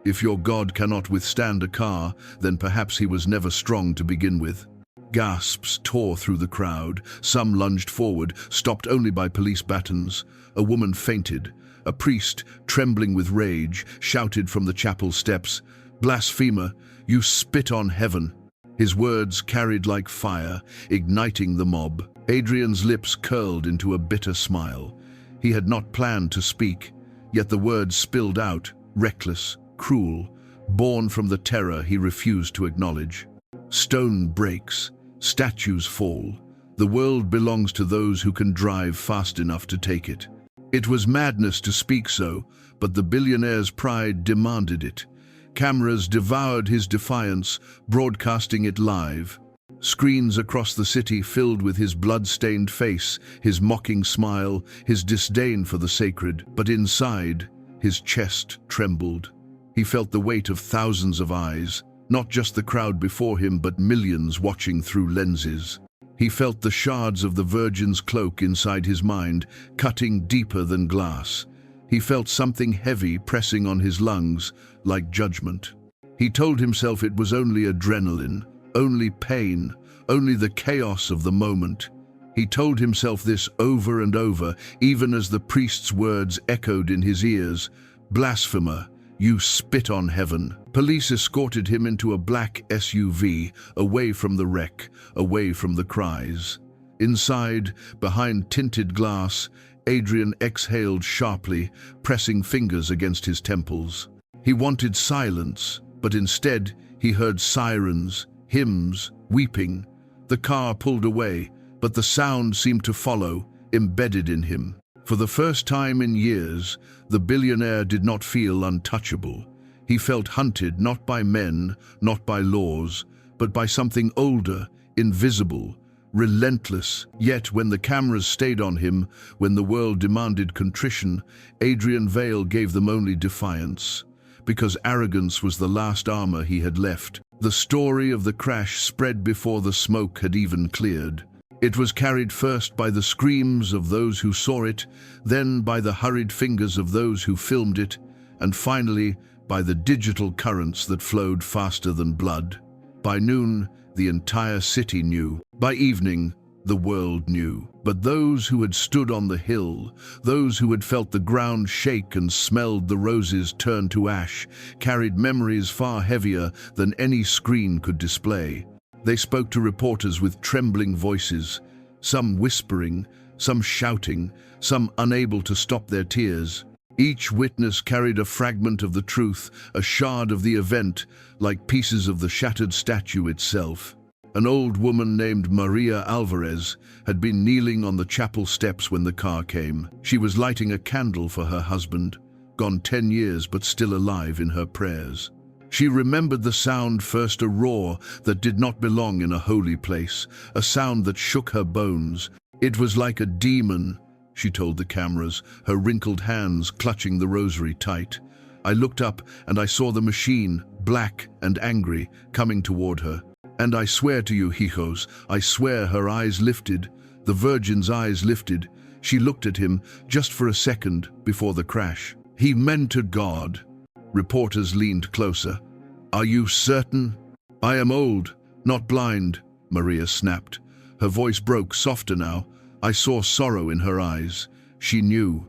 If your God cannot withstand a car, then perhaps he was never strong to begin with. Gasps tore through the crowd. Some lunged forward, stopped only by police batons. A woman fainted. A priest, trembling with rage, shouted from the chapel steps, "Blasphemer, you spit on heaven." His words carried like fire, igniting the mob. Adrian's lips curled into a bitter smile. He had not planned to speak, yet the words spilled out, reckless, cruel, born from the terror he refused to acknowledge. Stone breaks, statues fall. The world belongs to those who can drive fast enough to take it. It was madness to speak so, but the billionaire's pride demanded it. Cameras devoured his defiance, broadcasting it live. Screens across the city filled with his blood-stained face, his mocking smile, his disdain for the sacred. But inside, his chest trembled. He felt the weight of thousands of eyes, not just the crowd before him, but millions watching through lenses. He felt the shards of the Virgin's cloak inside his mind, cutting deeper than glass. He felt something heavy pressing on his lungs, like judgment. He told himself it was only adrenaline, only pain, only the chaos of the moment. He told himself this over and over, even as the priest's words echoed in his ears. "Blasphemer, you spit on heaven." Police escorted him into a black SUV, away from the wreck, away from the cries. Inside, behind tinted glass, Adrian exhaled sharply, pressing fingers against his temples. He wanted silence, but instead he heard sirens, hymns, weeping. The car pulled away, but the sound seemed to follow, embedded in him. For the first time in years, the billionaire did not feel untouchable. He felt hunted not by men, not by laws, but by something older, invisible, relentless. Yet when the cameras stayed on him, when the world demanded contrition, Adrian Vale gave them only defiance. Because arrogance was the last armor he had left. The story of the crash spread before the smoke had even cleared. It was carried first by the screams of those who saw it, then by the hurried fingers of those who filmed it, and finally by the digital currents that flowed faster than blood. By noon, the entire city knew. By evening, the world knew. But those who had stood on the hill, those who had felt the ground shake and smelled the roses turn to ash, carried memories far heavier than any screen could display. They spoke to reporters with trembling voices, some whispering, some shouting, some unable to stop their tears. Each witness carried a fragment of the truth, a shard of the event, like pieces of the shattered statue itself. An old woman named Maria Alvarez had been kneeling on the chapel steps when the car came. She was lighting a candle for her husband, gone 10 years but still alive in her prayers. She remembered the sound, first a roar that did not belong in a holy place, a sound that shook her bones. It was like a demon, she told the cameras, her wrinkled hands clutching the rosary tight. I looked up and I saw the machine, black and angry, coming toward her. And I swear to you, hijos, I swear her eyes lifted, the Virgin's eyes lifted. She looked at him just for a second before the crash. He meant to God. Reporters leaned closer. Are you certain? I am old, not blind, Maria snapped. Her voice broke softer now. I saw sorrow in her eyes. She knew.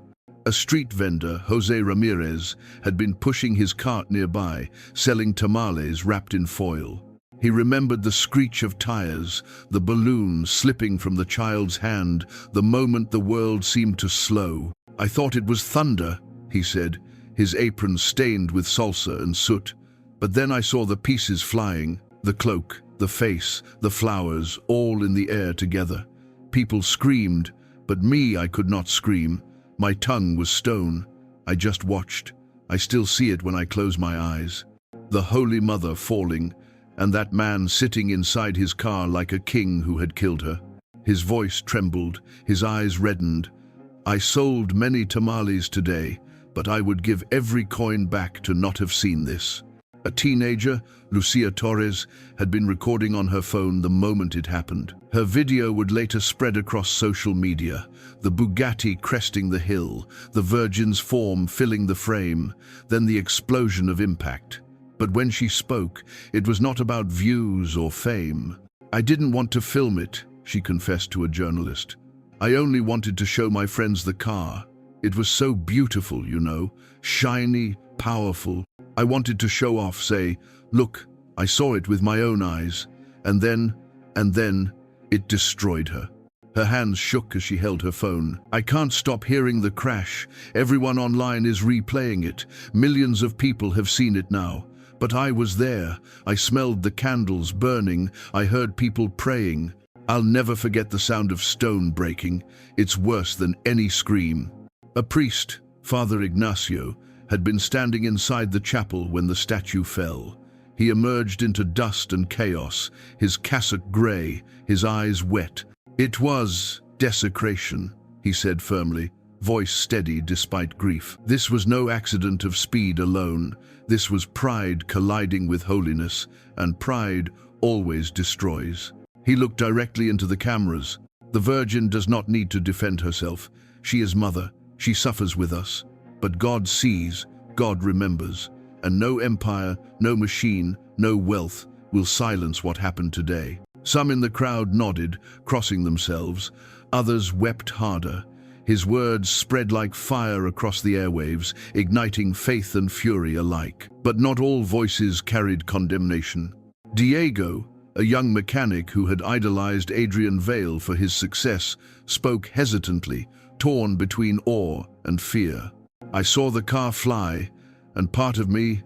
A street vendor, Jose Ramirez, had been pushing his cart nearby, selling tamales wrapped in foil. He remembered the screech of tires, the balloon slipping from the child's hand, the moment the world seemed to slow. I thought it was thunder, he said, his apron stained with salsa and soot. But then I saw the pieces flying, the cloak, the face, the flowers, all in the air together. People screamed, but me, I could not scream. My tongue was stone. I just watched. I still see it when I close my eyes. The Holy Mother falling, and that man sitting inside his car like a king who had killed her. His voice trembled, his eyes reddened. I sold many tamales today, but I would give every coin back to not have seen this. A teenager, Lucia Torres, had been recording on her phone the moment it happened. Her video would later spread across social media, the Bugatti cresting the hill, the Virgin's form filling the frame, then the explosion of impact. But when she spoke, it was not about views or fame. I didn't want to film it, she confessed to a journalist. I only wanted to show my friends the car. It was so beautiful, you know, shiny, powerful. I wanted to show off, say, look, I saw it with my own eyes. And then, it destroyed her. Her hands shook as she held her phone. I can't stop hearing the crash. Everyone online is replaying it. Millions of people have seen it now. But I was there. I smelled the candles burning. I heard people praying. I'll never forget the sound of stone breaking. It's worse than any scream. A priest, Father Ignacio, had been standing inside the chapel when the statue fell. He emerged into dust and chaos, his cassock gray, his eyes wet. It was desecration, he said firmly, voice steady despite grief. This was no accident of speed alone. This was pride colliding with holiness, and pride always destroys. He looked directly into the cameras. The Virgin does not need to defend herself. She is mother. She suffers with us. But God sees, God remembers. And no empire, no machine, no wealth will silence what happened today. Some in the crowd nodded, crossing themselves. Others wept harder. His words spread like fire across the airwaves, igniting faith and fury alike. But not all voices carried condemnation. Diego, a young mechanic who had idolized Adrian Vale for his success, spoke hesitantly, torn between awe and fear. "I saw the car fly, and part of me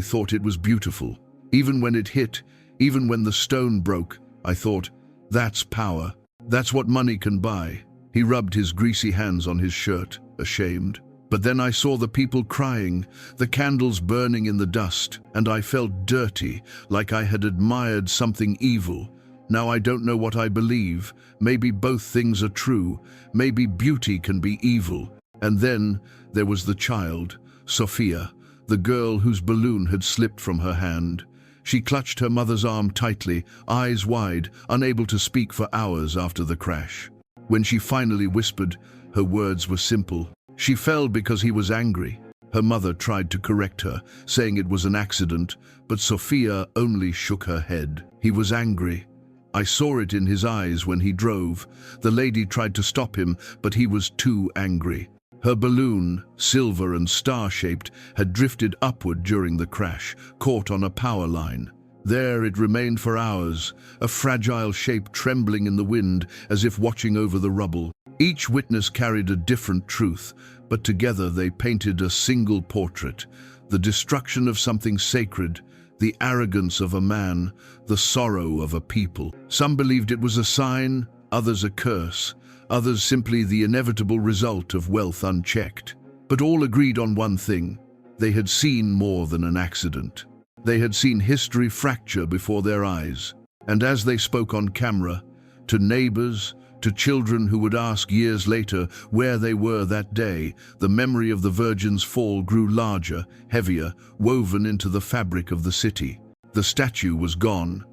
thought it was beautiful. Even when it hit, even when the stone broke, I thought, that's power. That's what money can buy." He rubbed his greasy hands on his shirt, ashamed. "But then I saw the people crying, the candles burning in the dust, and I felt dirty, like I had admired something evil. Now I don't know what I believe. Maybe both things are true. Maybe beauty can be evil." And then there was the child, Sophia, the girl whose balloon had slipped from her hand. She clutched her mother's arm tightly, eyes wide, unable to speak for hours after the crash. When she finally whispered, her words were simple. She fell because he was angry. Her mother tried to correct her, saying it was an accident, but Sophia only shook her head. He was angry. I saw it in his eyes when he drove. The lady tried to stop him, but he was too angry. Her balloon, silver and star-shaped, had drifted upward during the crash, caught on a power line. There it remained for hours, a fragile shape trembling in the wind as if watching over the rubble. Each witness carried a different truth, but together they painted a single portrait: the destruction of something sacred, the arrogance of a man, the sorrow of a people. Some believed it was a sign, others a curse, others simply the inevitable result of wealth unchecked. But all agreed on one thing: they had seen more than an accident. They had seen history fracture before their eyes. And as they spoke on camera, to neighbors, to children who would ask years later where they were that day, the memory of the Virgin's fall grew larger, heavier, woven into the fabric of the city. The statue was gone,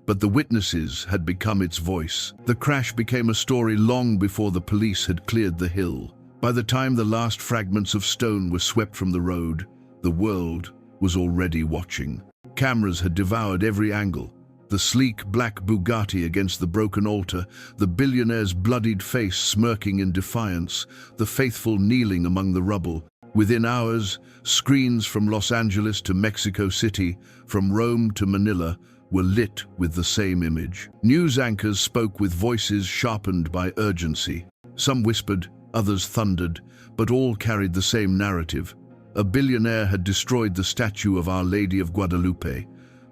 but the witnesses had become its voice. The crash became a story long before the police had cleared the hill. By the time the last fragments of stone were swept from the road, the world was already watching. Cameras had devoured every angle: the sleek black Bugatti against the broken altar, the billionaire's bloodied face smirking in defiance, the faithful kneeling among the rubble. Within hours, screens from Los Angeles to Mexico City, from Rome to Manila, were lit with the same image. News anchors spoke with voices sharpened by urgency. Some whispered, others thundered, but all carried the same narrative. A billionaire had destroyed the statue of Our Lady of Guadalupe,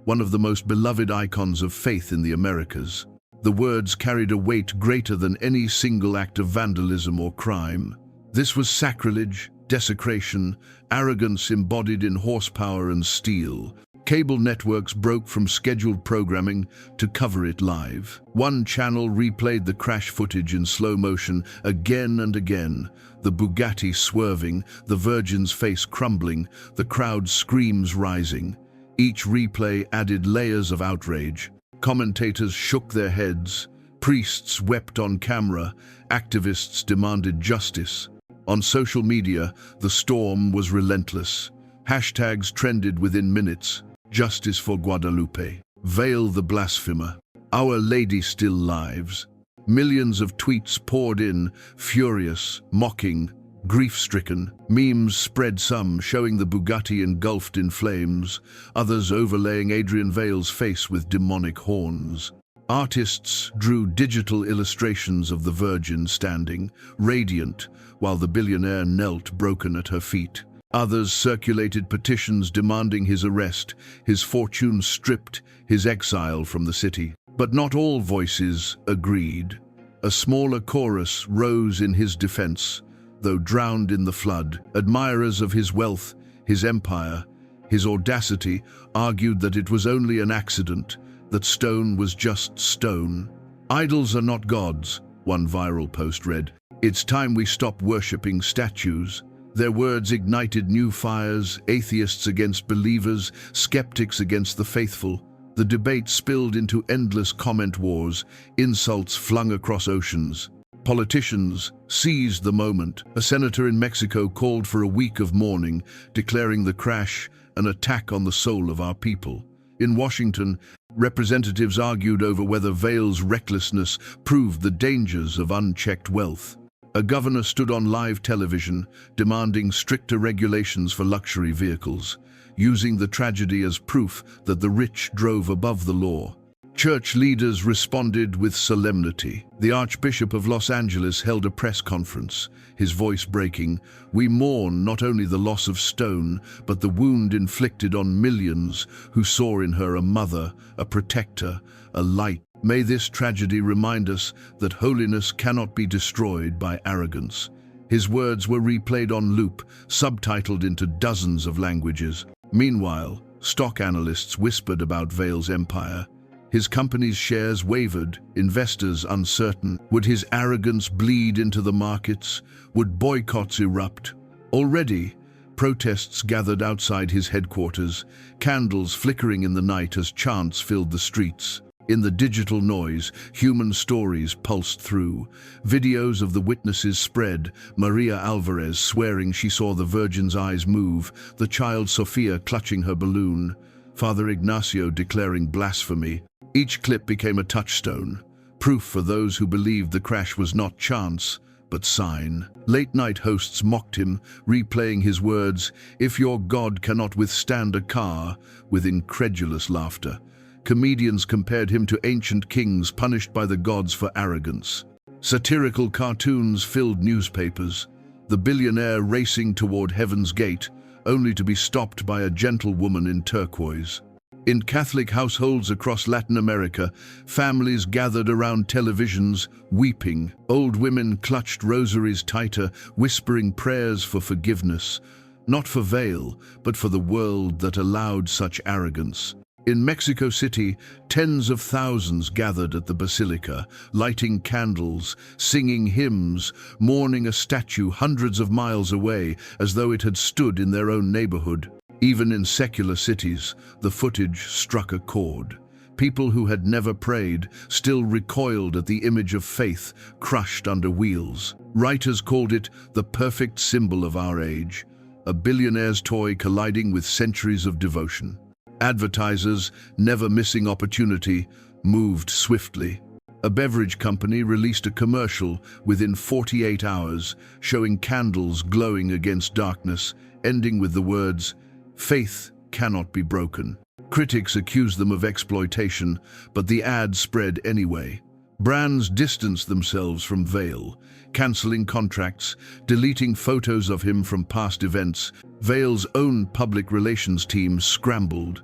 one of the most beloved icons of faith in the Americas. The words carried a weight greater than any single act of vandalism or crime. This was sacrilege, desecration, arrogance embodied in horsepower and steel. Cable networks broke from scheduled programming to cover it live. One channel replayed the crash footage in slow motion again and again, the Bugatti swerving, the Virgin's face crumbling, the crowd's screams rising. Each replay added layers of outrage. Commentators shook their heads, priests wept on camera, activists demanded justice. On social media, the storm was relentless. Hashtags trended within minutes: "Justice for Guadalupe," "Veil the blasphemer," "Our Lady still lives." Millions of tweets poured in, furious, mocking, grief-stricken. Memes spread, some showing the Bugatti engulfed in flames, others overlaying Adrian Vale's face with demonic horns. Artists drew digital illustrations of the Virgin standing, radiant, while the billionaire knelt broken at her feet. Others circulated petitions demanding his arrest, his fortune stripped, his exile from the city. But not all voices agreed. A smaller chorus rose in his defense, though drowned in the flood. Admirers of his wealth, his empire, his audacity argued that it was only an accident, that stone was just stone. "Idols are not gods," one viral post read. "It's time we stop worshipping statues." Their words ignited new fires: atheists against believers, skeptics against the faithful. The debate spilled into endless comment wars, insults flung across oceans. Politicians seized the moment. A senator in Mexico called for a week of mourning, declaring the crash an attack on the soul of our people. In Washington, representatives argued over whether Vail's recklessness proved the dangers of unchecked wealth. A governor stood on live television, demanding stricter regulations for luxury vehicles, using the tragedy as proof that the rich drove above the law. Church leaders responded with solemnity. The Archbishop of Los Angeles held a press conference, his voice breaking. "We mourn not only the loss of Stone, but the wound inflicted on millions who saw in her a mother, a protector, a light. May this tragedy remind us that holiness cannot be destroyed by arrogance." His words were replayed on loop, subtitled into dozens of languages. Meanwhile, stock analysts whispered about Vail's empire. His company's shares wavered, investors uncertain. Would his arrogance bleed into the markets? Would boycotts erupt? Already, protests gathered outside his headquarters, candles flickering in the night as chants filled the streets. In the digital noise, human stories pulsed through. Videos of the witnesses spread, Maria Alvarez swearing she saw the Virgin's eyes move, the child Sofia clutching her balloon, Father Ignacio declaring blasphemy. Each clip became a touchstone, proof for those who believed the crash was not chance, but sign. Late-night hosts mocked him, replaying his words, "If your God cannot withstand a car," with incredulous laughter. Comedians compared him to ancient kings punished by the gods for arrogance. Satirical cartoons filled newspapers, the billionaire racing toward heaven's gate, only to be stopped by a gentle woman in turquoise. In Catholic households across Latin America, families gathered around televisions, weeping. Old women clutched rosaries tighter, whispering prayers for forgiveness, not for Vail, but for the world that allowed such arrogance. In Mexico City, tens of thousands gathered at the basilica, lighting candles, singing hymns, mourning a statue hundreds of miles away as though it had stood in their own neighborhood. Even in secular cities, the footage struck a chord. People who had never prayed still recoiled at the image of faith crushed under wheels. Writers called it the perfect symbol of our age, a billionaire's toy colliding with centuries of devotion. Advertisers, never missing opportunity, moved swiftly. A beverage company released a commercial within 48 hours, showing candles glowing against darkness, ending with the words, "Faith cannot be broken." Critics accused them of exploitation, but the ad spread anyway. Brands distanced themselves from Vail, canceling contracts, deleting photos of him from past events. Vail's own public relations team scrambled.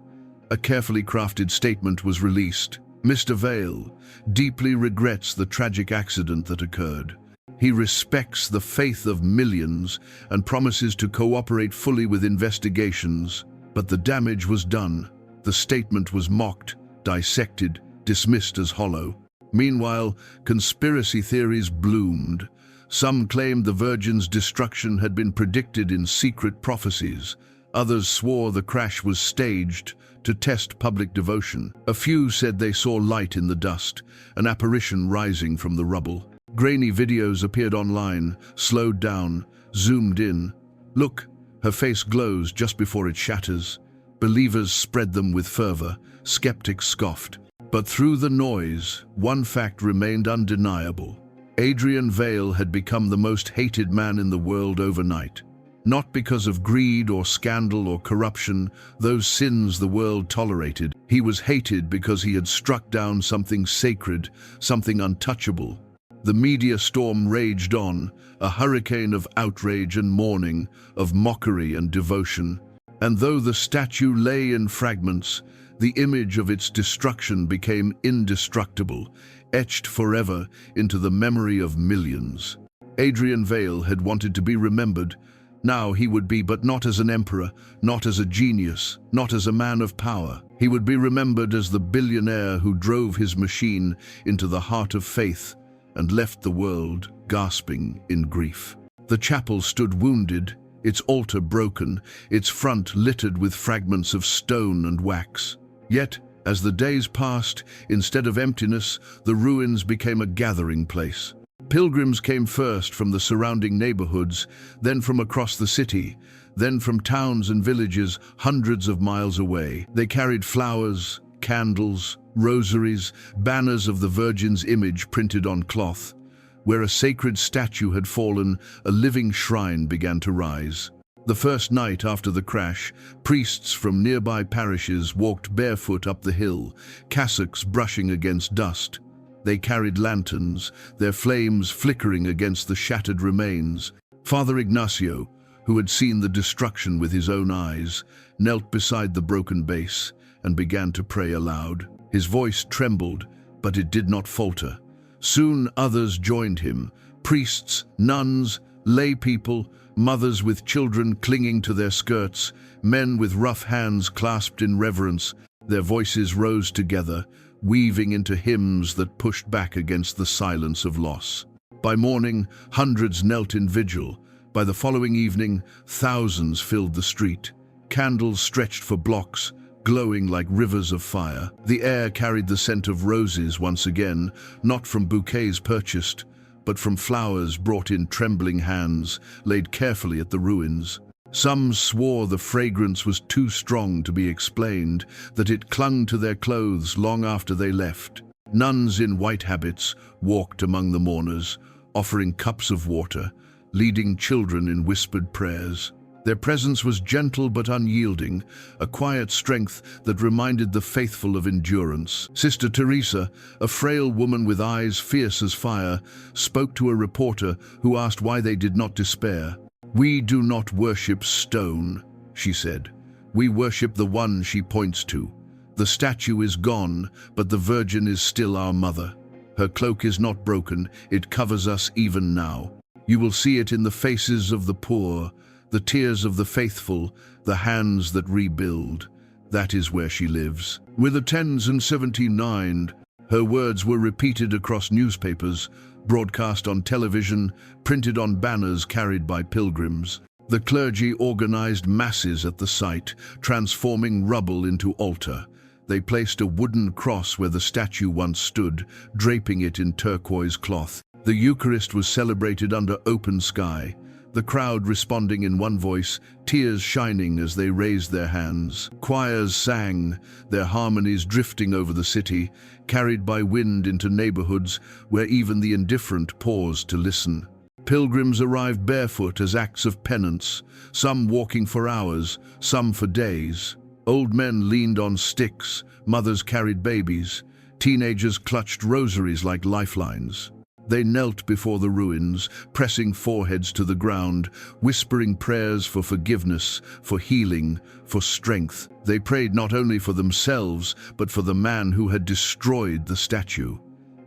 A carefully crafted statement was released. Mr. Vail deeply regrets the tragic accident that occurred. He respects the faith of millions and promises to cooperate fully with investigations. But the damage was done. The statement was mocked, dissected, dismissed as hollow. Meanwhile, conspiracy theories bloomed. Some claimed the Virgin's destruction had been predicted in secret prophecies. Others swore the crash was staged to test public devotion. A few said they saw light in the dust, an apparition rising from the rubble. Grainy videos appeared online, slowed down, zoomed in. "Look, her face glows just before it shatters." Believers spread them with fervor, skeptics scoffed. But through the noise, one fact remained undeniable. Adrian Vail had become the most hated man in the world overnight. Not because of greed or scandal or corruption, those sins the world tolerated. He was hated because he had struck down something sacred, something untouchable. The media storm raged on, a hurricane of outrage and mourning, of mockery and devotion. And though the statue lay in fragments, the image of its destruction became indestructible, etched forever into the memory of millions. Adrian Vail had wanted to be remembered. Now he would be, but not as an emperor, not as a genius, not as a man of power. He would be remembered as the billionaire who drove his machine into the heart of faith and left the world gasping in grief. The chapel stood wounded, its altar broken, its front littered with fragments of stone and wax. Yet, as the days passed, instead of emptiness, the ruins became a gathering place. Pilgrims came first from the surrounding neighborhoods, then from across the city. Then from towns and villages hundreds of miles away, they carried flowers, candles, rosaries, banners of the Virgin's image printed on cloth. Where a sacred statue had fallen, a living shrine began to rise. The first night after the crash, priests from nearby parishes walked barefoot up the hill, cassocks brushing against dust. They carried lanterns, their flames flickering against the shattered remains. Father Ignacio, who had seen the destruction with his own eyes, knelt beside the broken base and began to pray aloud. His voice trembled, but it did not falter. Soon others joined him, priests, nuns, lay people, mothers with children clinging to their skirts, men with rough hands clasped in reverence. Their voices rose together, weaving into hymns that pushed back against the silence of loss. By morning, hundreds knelt in vigil. By the following evening, thousands filled the street. Candles stretched for blocks, glowing like rivers of fire. The air carried the scent of roses once again, not from bouquets purchased, but from flowers brought in trembling hands, laid carefully at the ruins. Some swore the fragrance was too strong to be explained, that it clung to their clothes long after they left. Nuns in white habits walked among the mourners, offering cups of water, leading children in whispered prayers. Their presence was gentle but unyielding, a quiet strength that reminded the faithful of endurance. Sister Teresa, a frail woman with eyes fierce as fire, spoke to a reporter who asked why they did not despair. "We do not worship stone," she said. "We worship the one she points to. The statue is gone, but the Virgin is still our mother. Her cloak is not broken, it covers us even now. You will see it in the faces of the poor, the tears of the faithful, the hands that rebuild. That is where she lives." With the 10s and 79, her words were repeated across newspapers, broadcast on television, printed on banners carried by pilgrims. The clergy organized masses at the site, transforming rubble into altar. They placed a wooden cross where the statue once stood, draping it in turquoise cloth. The Eucharist was celebrated under open sky, the crowd responding in one voice, tears shining as they raised their hands. Choirs sang, their harmonies drifting over the city, carried by wind into neighborhoods where even the indifferent paused to listen. Pilgrims arrived barefoot as acts of penance, some walking for hours, some for days. Old men leaned on sticks, mothers carried babies, teenagers clutched rosaries like lifelines. They knelt before the ruins, pressing foreheads to the ground, whispering prayers for forgiveness, for healing, for strength. They prayed not only for themselves, but for the man who had destroyed the statue.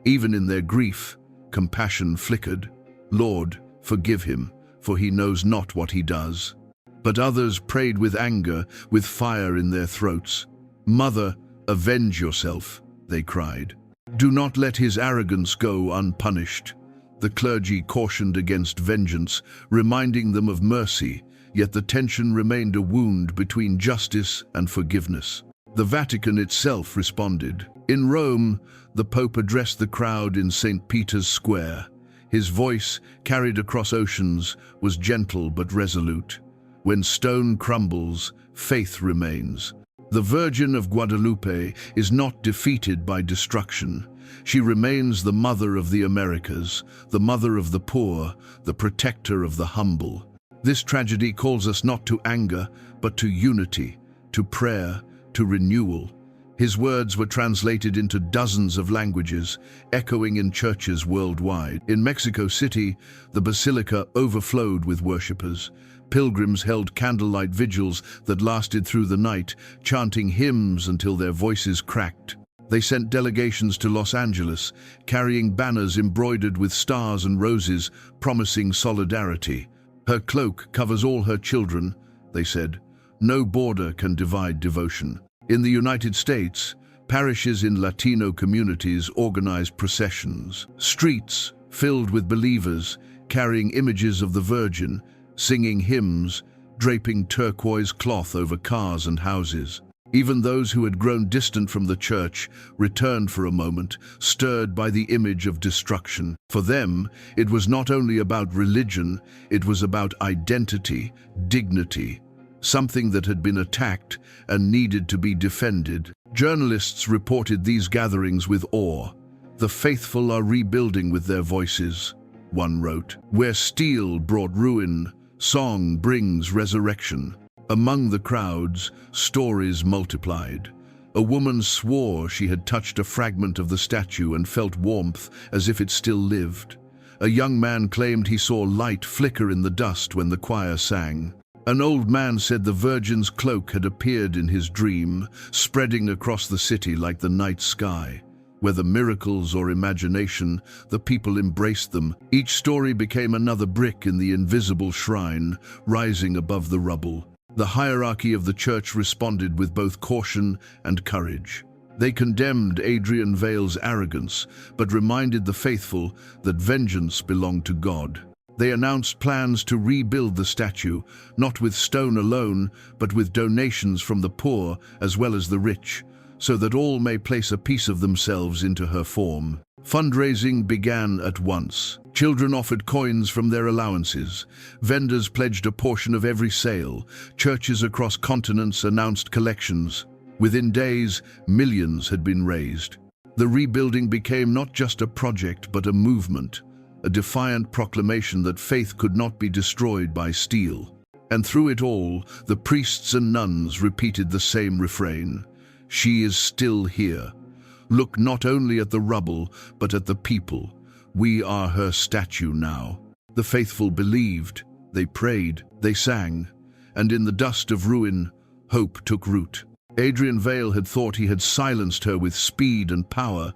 Even in their grief, compassion flickered. "Lord, forgive him, for he knows not what he does." But others prayed with anger, with fire in their throats. "Mother, avenge yourself," they cried. "Do not let his arrogance go unpunished." The clergy cautioned against vengeance, reminding them of mercy, yet the tension remained a wound between justice and forgiveness. The Vatican itself responded. In Rome, the Pope addressed the crowd in St. Peter's Square. His voice, carried across oceans, was gentle but resolute. When stone crumbles, faith remains. The Virgin of Guadalupe is not defeated by destruction. She remains the mother of the Americas, the mother of the poor, the protector of the humble. This tragedy calls us not to anger, but to unity, to prayer, to renewal. His words were translated into dozens of languages, echoing in churches worldwide. In Mexico City, the basilica overflowed with worshippers. Pilgrims held candlelight vigils that lasted through the night, chanting hymns until their voices cracked. They sent delegations to Los Angeles, carrying banners embroidered with stars and roses, promising solidarity. "Her cloak covers all her children," they said. "No border can divide devotion." In the United States, parishes in Latino communities organized processions. Streets filled with believers, carrying images of the Virgin, singing hymns, draping turquoise cloth over cars and houses. Even those who had grown distant from the church returned for a moment, stirred by the image of destruction. For them, it was not only about religion, it was about identity, dignity, something that had been attacked and needed to be defended. Journalists reported these gatherings with awe. "The faithful are rebuilding with their voices," one wrote. "Where steel brought ruin, song brings resurrection." Among the crowds, stories multiplied. A woman swore she had touched a fragment of the statue and felt warmth as if it still lived. A young man claimed he saw light flicker in the dust when the choir sang. An old man said the Virgin's cloak had appeared in his dream, spreading across the city like the night sky. Whether miracles or imagination, the people embraced them. Each story became another brick in the invisible shrine, rising above the rubble. The hierarchy of the church responded with both caution and courage. They condemned Adrian Vale's arrogance, but reminded the faithful that vengeance belonged to God. They announced plans to rebuild the statue, not with stone alone, but with donations from the poor as well as the rich, so that all may place a piece of themselves into her form. Fundraising began at once. Children offered coins from their allowances. Vendors pledged a portion of every sale. Churches across continents announced collections. Within days, millions had been raised. The rebuilding became not just a project, but a movement, a defiant proclamation that faith could not be destroyed by steel. And through it all, the priests and nuns repeated the same refrain: "She is still here. Look not only at the rubble, but at the people. We are her statue now." The faithful believed, they prayed, they sang, and in the dust of ruin, hope took root. Adrian Vale had thought he had silenced her with speed and power,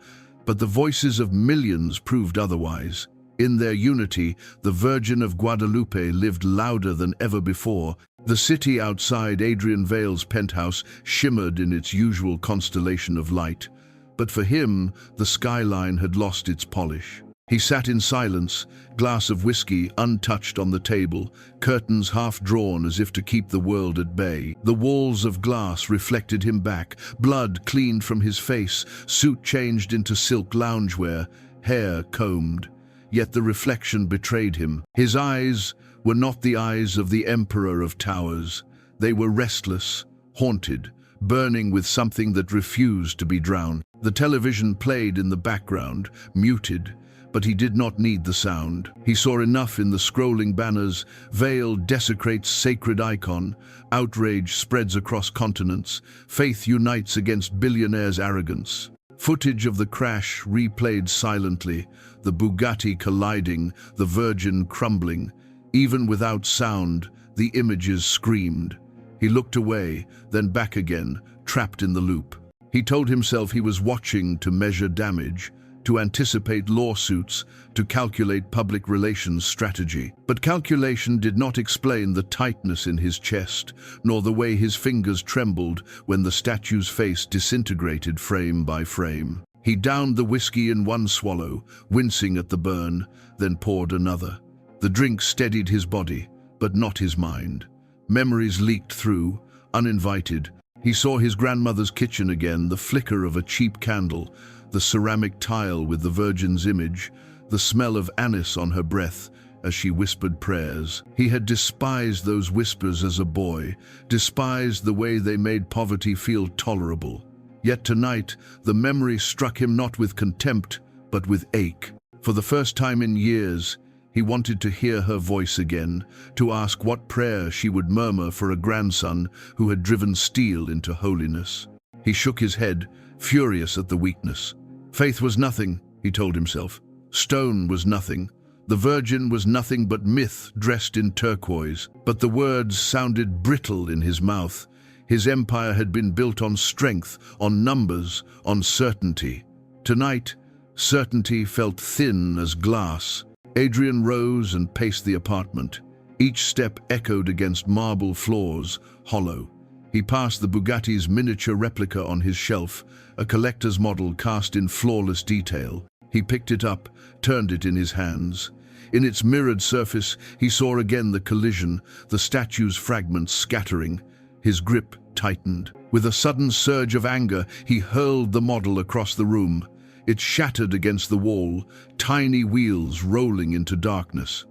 but the voices of millions proved otherwise. In their unity, the Virgin of Guadalupe lived louder than ever before. The city outside Adrian Vale's penthouse shimmered in its usual constellation of light. But for him, the skyline had lost its polish. He sat in silence, glass of whiskey untouched on the table, curtains half drawn as if to keep the world at bay. The walls of glass reflected him back, blood cleaned from his face, suit changed into silk loungewear, hair combed. Yet the reflection betrayed him. His eyes were not the eyes of the Emperor of Towers. They were restless, haunted, burning with something that refused to be drowned. The television played in the background, muted, but he did not need the sound. He saw enough in the scrolling banners: "Vale desecrates sacred icon," "Outrage spreads across continents," "Faith unites against billionaire's arrogance." Footage of the crash replayed silently, the Bugatti colliding, the Virgin crumbling. Even without sound, the images screamed. He looked away, then back again, trapped in the loop. He told himself he was watching to measure damage, to anticipate lawsuits, to calculate public relations strategy. But calculation did not explain the tightness in his chest, nor the way his fingers trembled when the statue's face disintegrated frame by frame. He downed the whiskey in one swallow, wincing at the burn, then poured another. The drink steadied his body, but not his mind. Memories leaked through, uninvited. He saw his grandmother's kitchen again, the flicker of a cheap candle, the ceramic tile with the Virgin's image, the smell of anise on her breath as she whispered prayers. He had despised those whispers as a boy, despised the way they made poverty feel tolerable. Yet tonight, the memory struck him not with contempt, but with ache. For the first time in years, he wanted to hear her voice again, to ask what prayer she would murmur for a grandson who had driven steel into holiness. He shook his head, furious at the weakness. Faith was nothing, he told himself. Stone was nothing. The Virgin was nothing but myth dressed in turquoise. But the words sounded brittle in his mouth. His empire had been built on strength, on numbers, on certainty. Tonight, certainty felt thin as glass. Adrian rose and paced the apartment. Each step echoed against marble floors, hollow. He passed the Bugatti's miniature replica on his shelf, a collector's model cast in flawless detail. He picked it up, turned it in his hands. In its mirrored surface, he saw again the collision, the statue's fragments scattering. His grip tightened. With a sudden surge of anger, he hurled the model across the room. It shattered against the wall, tiny wheels rolling into darkness.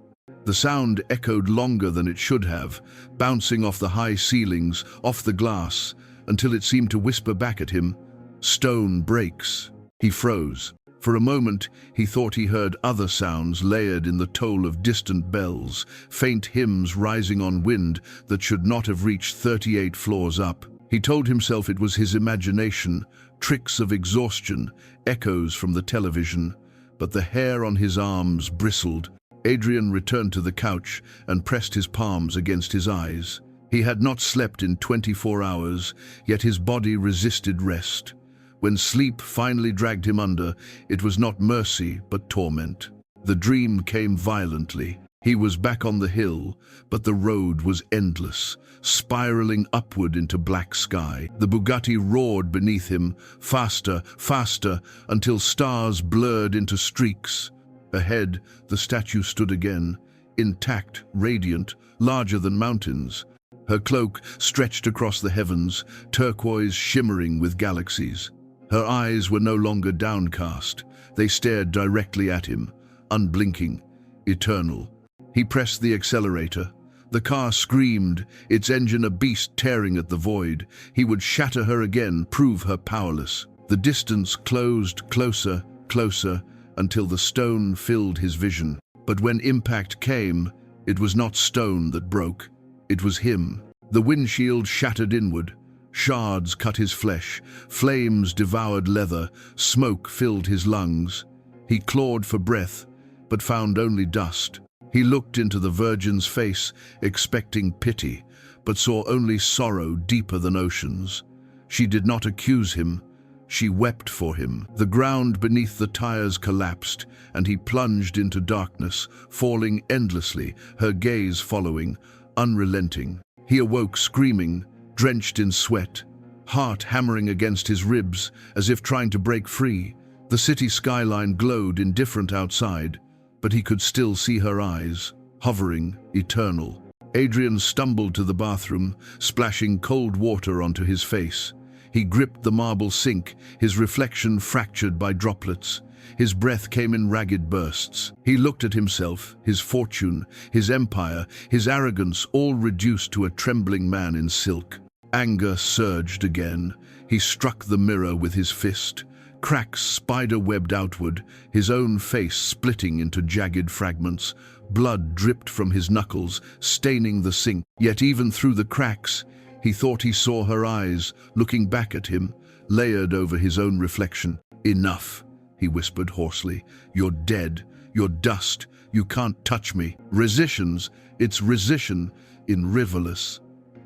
The sound echoed longer than it should have, bouncing off the high ceilings, off the glass, until it seemed to whisper back at him, "Stone breaks." He froze. For a moment, he thought he heard other sounds layered in the toll of distant bells, faint hymns rising on wind that should not have reached 38 floors up. He told himself it was his imagination, tricks of exhaustion, echoes from the television, but the hair on his arms bristled. Adrian returned to the couch and pressed his palms against his eyes. He had not slept in 24 hours, yet his body resisted rest. When sleep finally dragged him under, it was not mercy but torment. The dream came violently. He was back on the hill, but the road was endless, spiraling upward into black sky. The Bugatti roared beneath him, faster, faster, until stars blurred into streaks. Ahead, the statue stood again, intact, radiant, larger than mountains. Her cloak stretched across the heavens, turquoise shimmering with galaxies. Her eyes were no longer downcast. They stared directly at him, unblinking, eternal. He pressed the accelerator. The car screamed, its engine a beast tearing at the void. He would shatter her again, prove her powerless. The distance closed closer, closer, until the stone filled his vision. But when impact came, it was not stone that broke. It was him. The windshield shattered inward. Shards cut his flesh. Flames devoured leather. Smoke filled his lungs. He clawed for breath, but found only dust. He looked into the Virgin's face, expecting pity, but saw only sorrow deeper than oceans. She did not accuse him. She wept for him. The ground beneath the tires collapsed, and he plunged into darkness, falling endlessly, her gaze following, unrelenting. He awoke screaming, drenched in sweat, heart hammering against his ribs as if trying to break free. The city skyline glowed indifferent outside, but he could still see her eyes, hovering, eternal. Adrian stumbled to the bathroom, splashing cold water onto his face. He gripped the marble sink, his reflection fractured by droplets. His breath came in ragged bursts. He looked at himself, his fortune, his empire, his arrogance, all reduced to a trembling man in silk. Anger surged again. He struck the mirror with his fist. Cracks spider-webbed outward, his own face splitting into jagged fragments. Blood dripped from his knuckles, staining the sink. Yet even through the cracks, he thought he saw her eyes, looking back at him, layered over his own reflection. "Enough," he whispered hoarsely. "You're dead. You're dust. You can't touch me." Resitions, it's resition in riverless.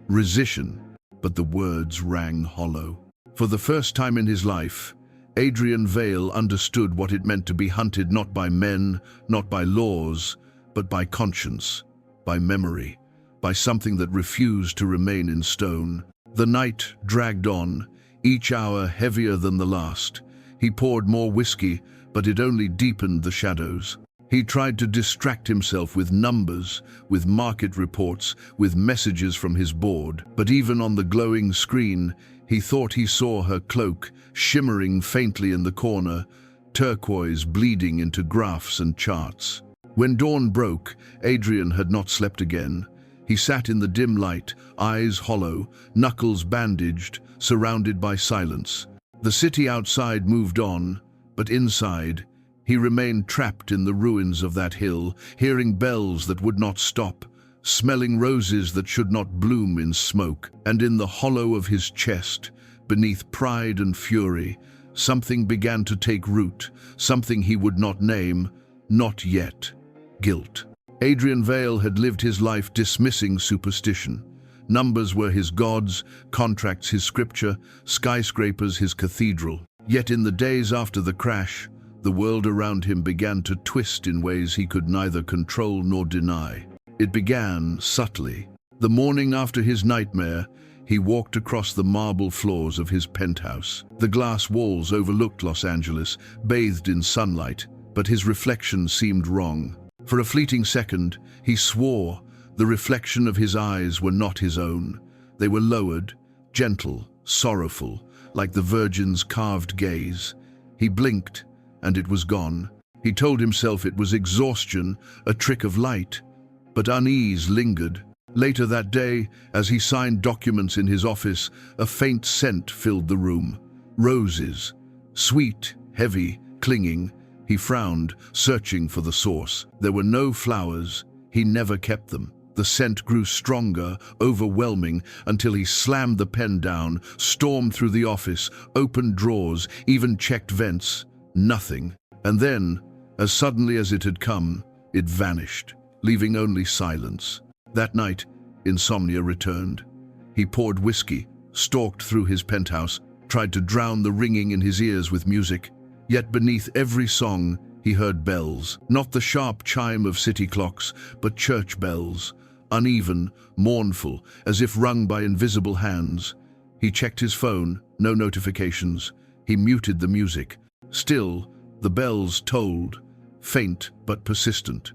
Resition. But the words rang hollow. For the first time in his life, Adrian Vale understood what it meant to be hunted not by men, not by laws, but by conscience, by memory, by something that refused to remain in stone. The night dragged on, each hour heavier than the last. He poured more whiskey, but it only deepened the shadows. He tried to distract himself with numbers, with market reports, with messages from his board. But even on the glowing screen, he thought he saw her cloak, shimmering faintly in the corner, turquoise bleeding into graphs and charts. When dawn broke, Adrian had not slept again. He sat in the dim light, eyes hollow, knuckles bandaged, surrounded by silence. The city outside moved on, but inside, he remained trapped in the ruins of that hill, hearing bells that would not stop, smelling roses that should not bloom in smoke. And in the hollow of his chest, beneath pride and fury, something began to take root, something he would not name, not yet. Guilt. Adrian Vale had lived his life dismissing superstition. Numbers were his gods, contracts his scripture, skyscrapers his cathedral. Yet in the days after the crash, the world around him began to twist in ways he could neither control nor deny. It began subtly. The morning after his nightmare, he walked across the marble floors of his penthouse. The glass walls overlooked Los Angeles, bathed in sunlight, but his reflection seemed wrong. For a fleeting second, he swore the reflection of his eyes were not his own. They were lowered, gentle, sorrowful, like the Virgin's carved gaze. He blinked, and it was gone. He told himself it was exhaustion, a trick of light. But unease lingered. Later that day, as he signed documents in his office, a faint scent filled the room. Roses. Sweet, heavy, clinging. He frowned, searching for the source. There were no flowers. He never kept them. The scent grew stronger, overwhelming, until he slammed the pen down, stormed through the office, opened drawers, even checked vents. Nothing. And then, as suddenly as it had come, it vanished, leaving only silence. That night, insomnia returned. He poured whiskey, stalked through his penthouse, tried to drown the ringing in his ears with music. Yet beneath every song, he heard bells, not the sharp chime of city clocks, but church bells, uneven, mournful, as if rung by invisible hands. He checked his phone, no notifications. He muted the music. Still, the bells tolled, faint but persistent.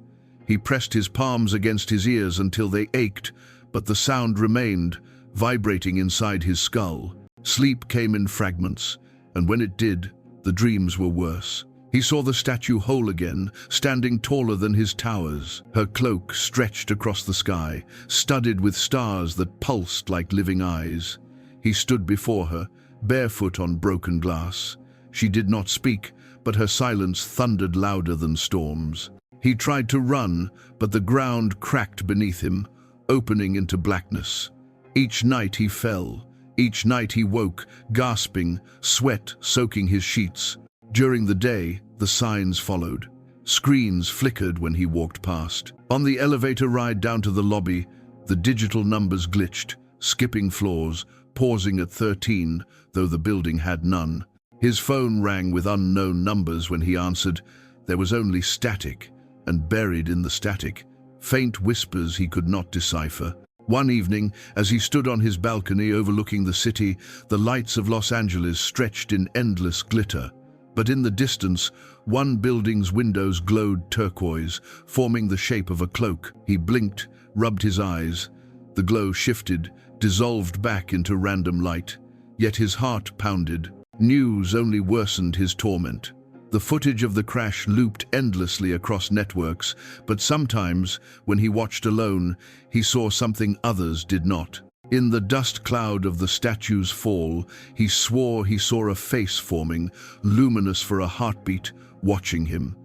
He pressed his palms against his ears until they ached, but the sound remained, vibrating inside his skull. Sleep came in fragments, and when it did, the dreams were worse. He saw the statue whole again, standing taller than his towers, her cloak stretched across the sky, studded with stars that pulsed like living eyes. He stood before her, barefoot on broken glass. She did not speak, but her silence thundered louder than storms. He tried to run, but the ground cracked beneath him, opening into blackness. Each night he fell. Each night he woke, gasping, sweat soaking his sheets. During the day, the signs followed. Screens flickered when he walked past. On the elevator ride down to the lobby, the digital numbers glitched, skipping floors, pausing at 13, though the building had none. His phone rang with unknown numbers. When he answered, there was only static, and buried in the static, faint whispers he could not decipher. One evening, as he stood on his balcony overlooking the city, the lights of Los Angeles stretched in endless glitter. But in the distance, one building's windows glowed turquoise, forming the shape of a cloak. He blinked, rubbed his eyes. The glow shifted, dissolved back into random light. Yet his heart pounded. News only worsened his torment. The footage of the crash looped endlessly across networks, but sometimes, when he watched alone, he saw something others did not. In the dust cloud of the statue's fall, he swore he saw a face forming, luminous for a heartbeat, watching him.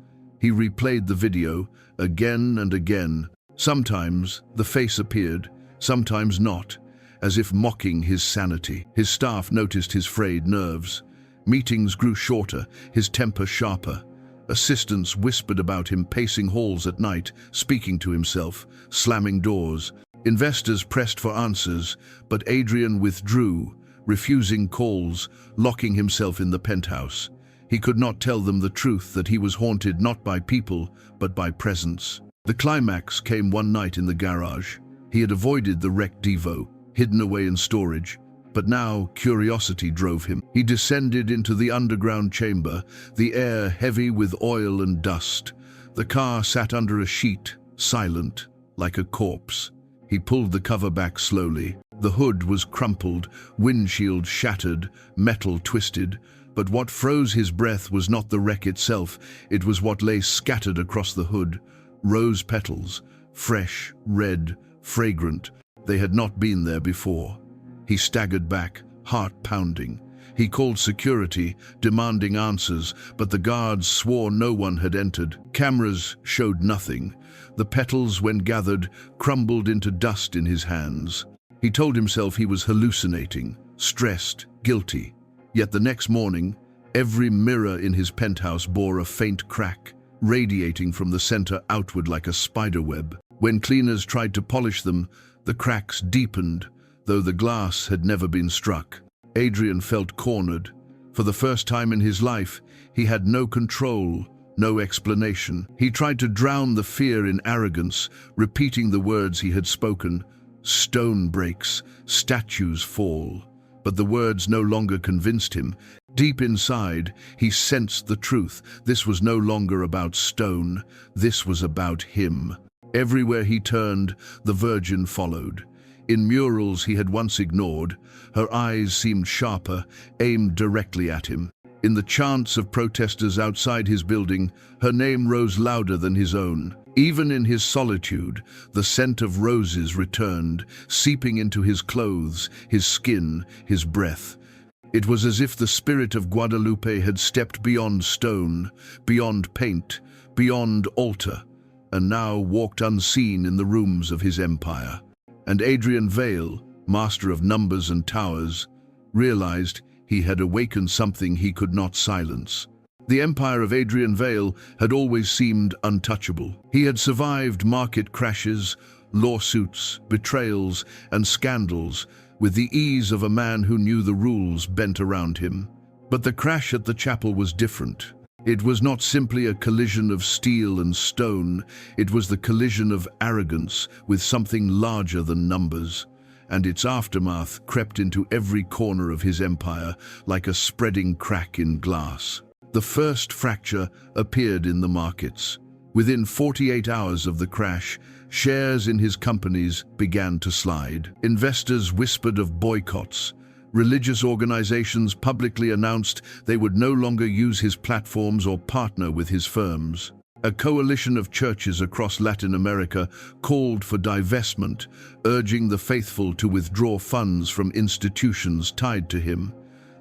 He replayed the video, again and again. Sometimes the face appeared, sometimes not, as if mocking his sanity. His staff noticed his frayed nerves. Meetings grew shorter, his temper sharper. Assistants whispered about him, pacing halls at night, speaking to himself, slamming doors. Investors pressed for answers, but Adrian withdrew, refusing calls, locking himself in the penthouse. He could not tell them the truth, that he was haunted not by people, but by presence. The climax came one night in the garage. He had avoided the wrecked Divo, hidden away in storage, but now curiosity drove him. He descended into the underground chamber, the air heavy with oil and dust. The car sat under a sheet, silent, like a corpse. He pulled the cover back slowly. The hood was crumpled, windshield shattered, metal twisted. But what froze his breath was not the wreck itself, it was what lay scattered across the hood. Rose petals, fresh, red, fragrant. They had not been there before. He staggered back, heart pounding. He called security, demanding answers, but the guards swore no one had entered. Cameras showed nothing. The petals, when gathered, crumbled into dust in his hands. He told himself he was hallucinating, stressed, guilty. Yet the next morning, every mirror in his penthouse bore a faint crack, radiating from the center outward like a spider web. When cleaners tried to polish them, the cracks deepened, though the glass had never been struck. Adrian felt cornered. For the first time in his life, he had no control, no explanation. He tried to drown the fear in arrogance, repeating the words he had spoken. Stone breaks, statues fall. But the words no longer convinced him. Deep inside, he sensed the truth. This was no longer about stone. This was about him. Everywhere he turned, the Virgin followed. In murals he had once ignored, her eyes seemed sharper, aimed directly at him. In the chants of protesters outside his building, her name rose louder than his own. Even in his solitude, the scent of roses returned, seeping into his clothes, his skin, his breath. It was as if the spirit of Guadalupe had stepped beyond stone, beyond paint, beyond altar, and now walked unseen in the rooms of his empire. And Adrian Vale, master of numbers and towers, realized he had awakened something he could not silence. The empire of Adrian Vale had always seemed untouchable. He had survived market crashes, lawsuits, betrayals, and scandals with the ease of a man who knew the rules bent around him. But the crash at the chapel was different. It was not simply a collision of steel and stone, it was the collision of arrogance with something larger than numbers, and its aftermath crept into every corner of his empire like a spreading crack in glass. The first fracture appeared in the markets. Within 48 hours of the crash, shares in his companies began to slide. Investors whispered of boycotts. Religious organizations publicly announced they would no longer use his platforms or partner with his firms. A coalition of churches across Latin America called for divestment, urging the faithful to withdraw funds from institutions tied to him.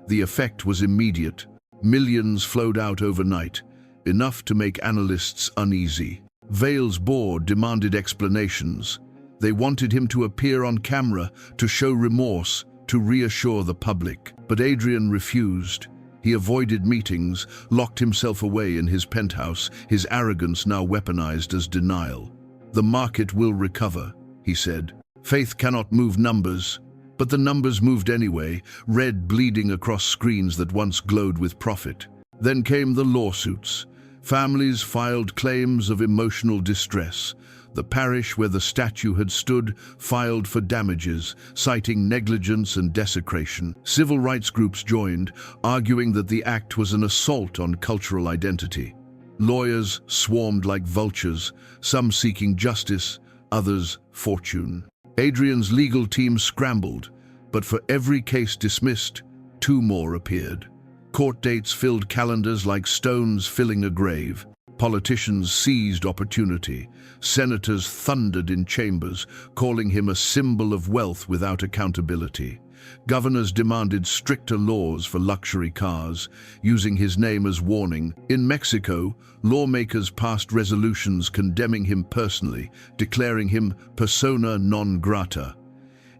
The effect was immediate. Millions flowed out overnight, enough to make analysts uneasy. Vale's board demanded explanations. They wanted him to appear on camera, to show remorse, to reassure the public. But Adrian refused. He avoided meetings, locked himself away in his penthouse, his arrogance now weaponized as denial. "The market will recover," he said. "Faith cannot move numbers." But the numbers moved anyway, red bleeding across screens that once glowed with profit. Then came the lawsuits. Families filed claims of emotional distress. The parish where the statue had stood filed for damages, citing negligence and desecration. Civil rights groups joined, arguing that the act was an assault on cultural identity. Lawyers swarmed like vultures, some seeking justice, others fortune. Adrian's legal team scrambled, but for every case dismissed, 2 more appeared. Court dates filled calendars like stones filling a grave. Politicians seized opportunity. Senators thundered in chambers, calling him a symbol of wealth without accountability. Governors demanded stricter laws for luxury cars, using his name as warning. In Mexico, lawmakers passed resolutions condemning him personally, declaring him persona non grata.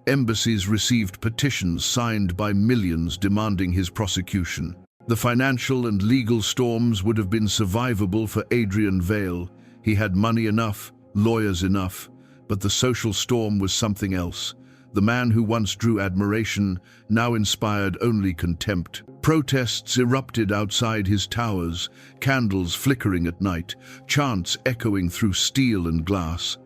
Embassies received petitions signed by millions demanding his prosecution. The financial and legal storms would have been survivable for Adrian Vale. He had money enough, lawyers enough, but the social storm was something else. The man who once drew admiration now inspired only contempt. Protests erupted outside his towers, candles flickering at night, chants echoing through steel and glass.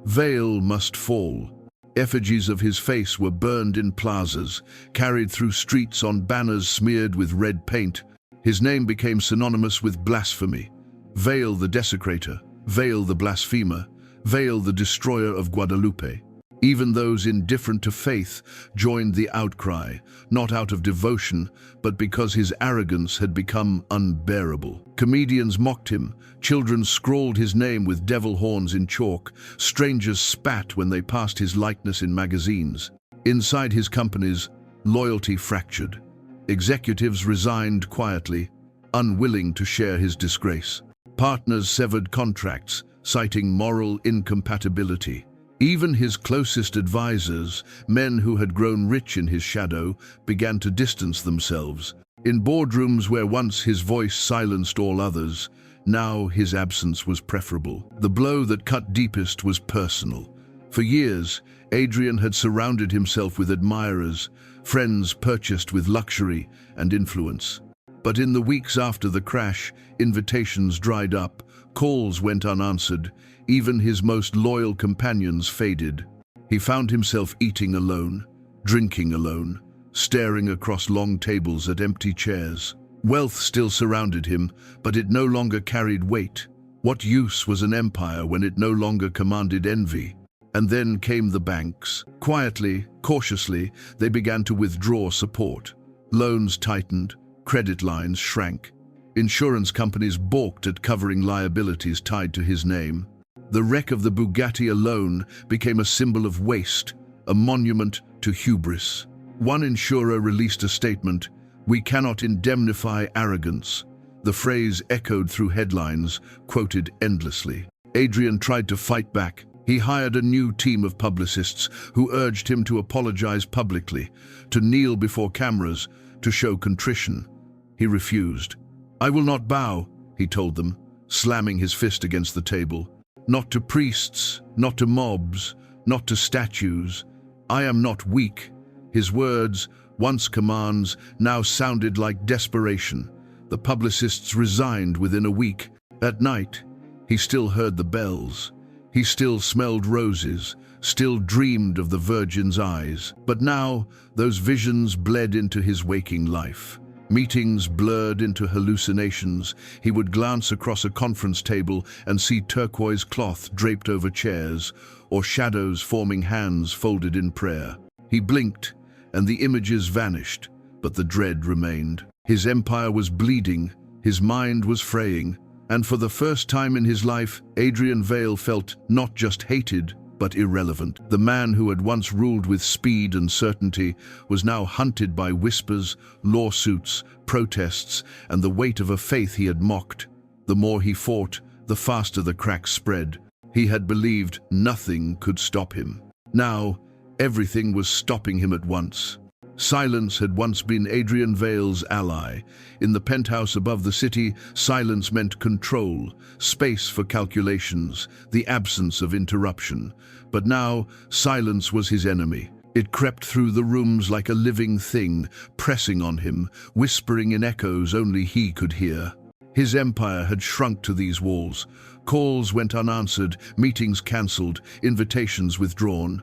Vale must fall. Effigies of his face were burned in plazas, carried through streets on banners smeared with red paint. His name became synonymous with blasphemy. Vale the desecrator, Vale the blasphemer, Vale the destroyer of Guadalupe. Even those indifferent to faith joined the outcry, not out of devotion, but because his arrogance had become unbearable. Comedians mocked him, children scrawled his name with devil horns in chalk, strangers spat when they passed his likeness in magazines. Inside his companies, loyalty fractured. Executives resigned quietly, unwilling to share his disgrace. Partners severed contracts, citing moral incompatibility. Even his closest advisors, men who had grown rich in his shadow, began to distance themselves. In boardrooms where once his voice silenced all others, now his absence was preferable. The blow that cut deepest was personal. For years, Adrian had surrounded himself with admirers, friends purchased with luxury and influence. But in the weeks after the crash, invitations dried up, calls went unanswered, even his most loyal companions faded. He found himself eating alone, drinking alone, staring across long tables at empty chairs. Wealth still surrounded him, but it no longer carried weight. What use was an empire when it no longer commanded envy? And then came the banks. Quietly, cautiously, they began to withdraw support. Loans tightened, credit lines shrank. Insurance companies balked at covering liabilities tied to his name. The wreck of the Bugatti alone became a symbol of waste, a monument to hubris. One insurer released a statement, "We cannot indemnify arrogance." The phrase echoed through headlines, quoted endlessly. Adrian tried to fight back. He hired a new team of publicists who urged him to apologize publicly, to kneel before cameras, to show contrition. He refused. "I will not bow," he told them, slamming his fist against the table. "Not to priests, not to mobs, not to statues. I am not weak." His words, once commands, now sounded like desperation. The publicists resigned within a week. At night, he still heard the bells. He still smelled roses, still dreamed of the Virgin's eyes. But now, those visions bled into his waking life. Meetings blurred into hallucinations. He would glance across a conference table and see turquoise cloth draped over chairs, or shadows forming hands folded in prayer. He blinked, and the images vanished, but the dread remained. His empire was bleeding, his mind was fraying, and for the first time in his life, Adrian Vale felt not just hated, but irrelevant. The man who had once ruled with speed and certainty was now hunted by whispers, lawsuits, protests, and the weight of a faith he had mocked. The more he fought, the faster the cracks spread. He had believed nothing could stop him. Now, everything was stopping him at once. Silence had once been Adrian Vale's ally. In the penthouse above the city, silence meant control, space for calculations, the absence of interruption. But now, silence was his enemy. It crept through the rooms like a living thing, pressing on him, whispering in echoes only he could hear. His empire had shrunk to these walls. Calls went unanswered, meetings cancelled, invitations withdrawn.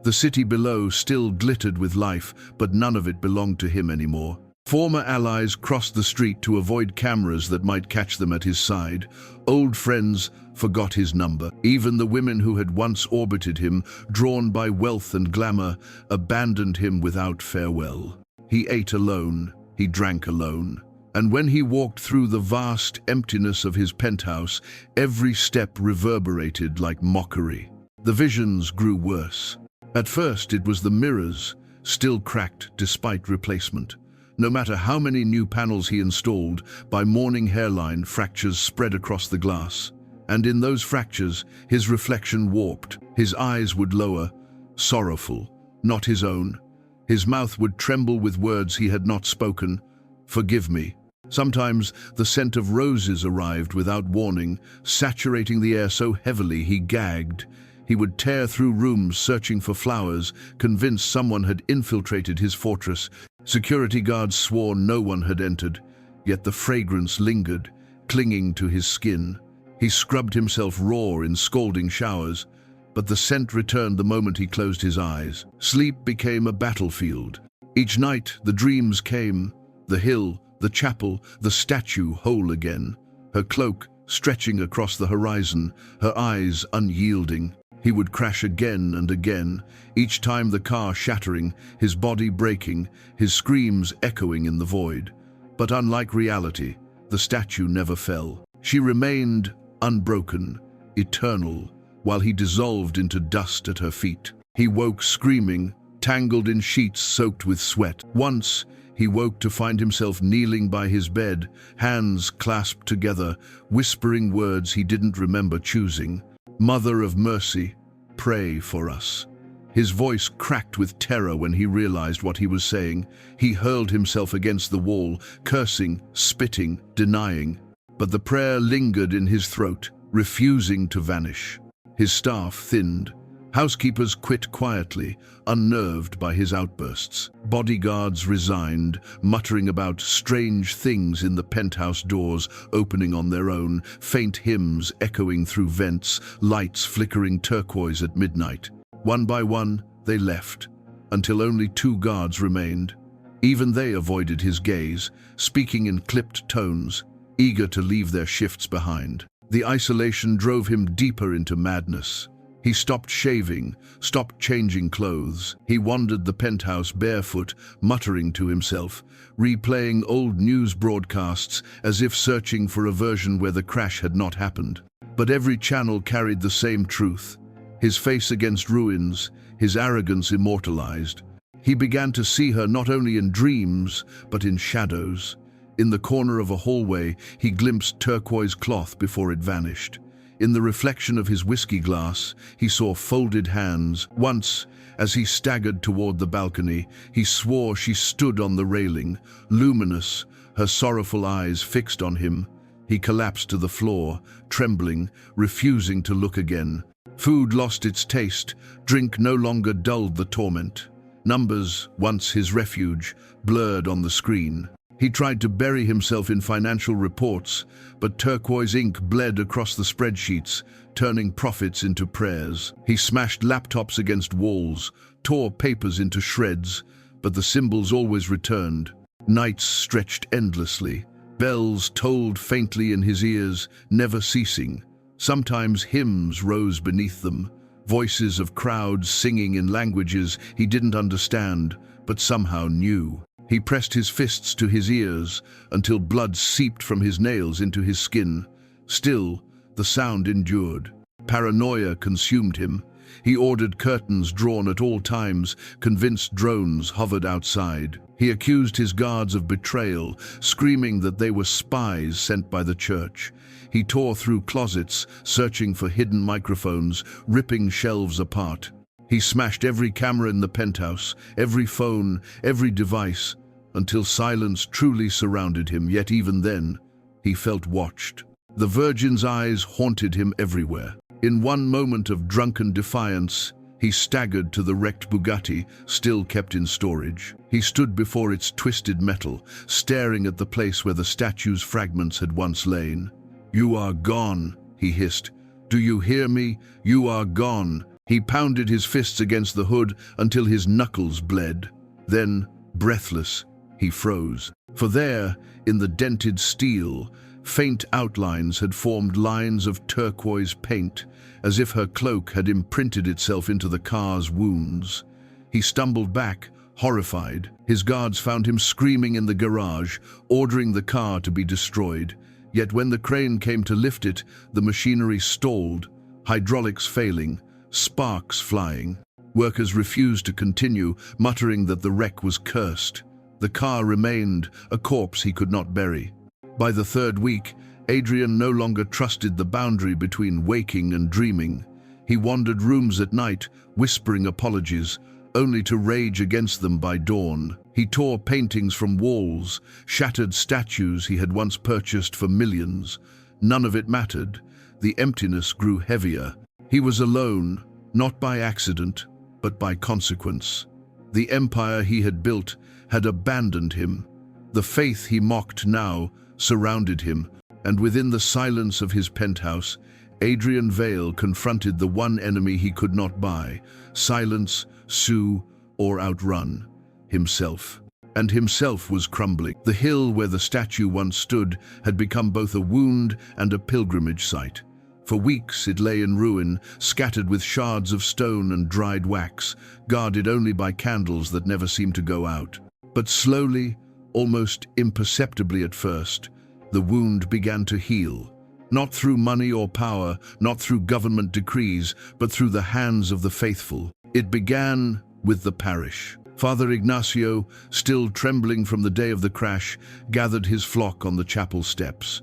The city below still glittered with life, but none of it belonged to him anymore. Former allies crossed the street to avoid cameras that might catch them at his side. Old friends forgot his number. Even the women who had once orbited him, drawn by wealth and glamour, abandoned him without farewell. He ate alone, he drank alone. And when he walked through the vast emptiness of his penthouse, every step reverberated like mockery. The visions grew worse. At first it was the mirrors, still cracked despite replacement. No matter how many new panels he installed, by morning hairline fractures spread across the glass. And in those fractures, his reflection warped. His eyes would lower, sorrowful, not his own. His mouth would tremble with words he had not spoken. "Forgive me." Sometimes the scent of roses arrived without warning, saturating the air so heavily he gagged. He would tear through rooms searching for flowers, convinced someone had infiltrated his fortress. Security guards swore no one had entered, yet the fragrance lingered, clinging to his skin. He scrubbed himself raw in scalding showers, but the scent returned the moment he closed his eyes. Sleep became a battlefield. Each night the dreams came, the hill, the chapel, the statue whole again, her cloak stretching across the horizon, her eyes unyielding. He would crash again and again, each time the car shattering, his body breaking, his screams echoing in the void. But unlike reality, the statue never fell. She remained unbroken, eternal, while he dissolved into dust at her feet. He woke screaming, tangled in sheets soaked with sweat. Once, he woke to find himself kneeling by his bed, hands clasped together, whispering words he didn't remember choosing. "Mother of mercy, pray for us." His voice cracked with terror when he realized what he was saying. He hurled himself against the wall, cursing, spitting, denying. But the prayer lingered in his throat, refusing to vanish. His staff thinned. Housekeepers quit quietly, unnerved by his outbursts. Bodyguards resigned, muttering about strange things in the penthouse doors opening on their own, faint hymns echoing through vents, lights flickering turquoise at midnight. One by one, they left, until only 2 guards remained. Even they avoided his gaze, speaking in clipped tones, eager to leave their shifts behind. The isolation drove him deeper into madness. He stopped shaving, stopped changing clothes. He wandered the penthouse barefoot, muttering to himself, replaying old news broadcasts as if searching for a version where the crash had not happened. But every channel carried the same truth. His face against ruins, his arrogance immortalized. He began to see her not only in dreams, but in shadows. In the corner of a hallway, he glimpsed turquoise cloth before it vanished. In the reflection of his whiskey glass, he saw folded hands. Once, as he staggered toward the balcony, he swore she stood on the railing, luminous, her sorrowful eyes fixed on him. He collapsed to the floor, trembling, refusing to look again. Food lost its taste, drink no longer dulled the torment. Numbers, once his refuge, blurred on the screen. He tried to bury himself in financial reports, but turquoise ink bled across the spreadsheets, turning profits into prayers. He smashed laptops against walls, tore papers into shreds, but the symbols always returned. Nights stretched endlessly. Bells tolled faintly in his ears, never ceasing. Sometimes hymns rose beneath them, voices of crowds singing in languages he didn't understand, but somehow knew. He pressed his fists to his ears until blood seeped from his nails into his skin. Still, the sound endured. Paranoia consumed him. He ordered curtains drawn at all times, convinced drones hovered outside. He accused his guards of betrayal, screaming that they were spies sent by the church. He tore through closets, searching for hidden microphones, ripping shelves apart. He smashed every camera in the penthouse, every phone, every device, until silence truly surrounded him, yet even then, he felt watched. The Virgin's eyes haunted him everywhere. In one moment of drunken defiance, he staggered to the wrecked Bugatti, still kept in storage. He stood before its twisted metal, staring at the place where the statue's fragments had once lain. "You are gone," he hissed. "Do you hear me? You are gone." He pounded his fists against the hood until his knuckles bled. Then, breathless, he froze. For there, in the dented steel, faint outlines had formed lines of turquoise paint, as if her cloak had imprinted itself into the car's wounds. He stumbled back, horrified. His guards found him screaming in the garage, ordering the car to be destroyed. Yet when the crane came to lift it, the machinery stalled, hydraulics failing, sparks flying. Workers refused to continue, muttering that the wreck was cursed. The car remained, a corpse he could not bury. By the third week, Adrian no longer trusted the boundary between waking and dreaming. He wandered rooms at night, whispering apologies, only to rage against them by dawn. He tore paintings from walls, shattered statues he had once purchased for millions. None of it mattered. The emptiness grew heavier. He was alone, not by accident, but by consequence. The empire he had built had abandoned him. The faith he mocked now surrounded him, and within the silence of his penthouse, Adrian Vale confronted the one enemy he could not buy, silence, sue, or outrun: himself. And himself was crumbling. The hill where the statue once stood had become both a wound and a pilgrimage site. For weeks it lay in ruin, scattered with shards of stone and dried wax, guarded only by candles that never seemed to go out. But slowly, almost imperceptibly at first, the wound began to heal. Not through money or power, not through government decrees, but through the hands of the faithful. It began with the parish. Father Ignacio, still trembling from the day of the crash, gathered his flock on the chapel steps.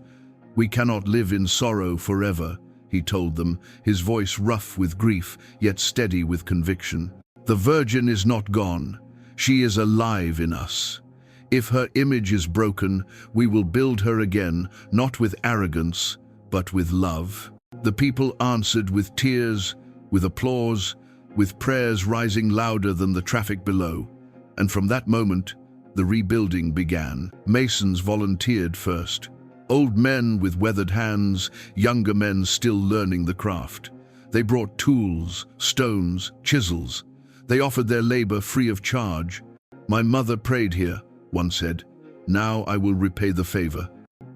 "We cannot live in sorrow forever," he told them, his voice rough with grief, yet steady with conviction. "The Virgin is not gone. She is alive in us. If her image is broken, we will build her again, not with arrogance, but with love." The people answered with tears, with applause, with prayers rising louder than the traffic below. And from that moment, the rebuilding began. Masons volunteered first. Old men with weathered hands, younger men still learning the craft. They brought tools, stones, chisels. They offered their labor free of charge. "My mother prayed here," one said. "Now I will repay the favor."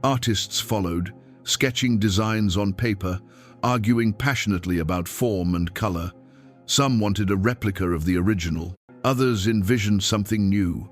Artists followed, sketching designs on paper. arguing passionately about form and color. Some wanted a replica of the original. Others envisioned something new.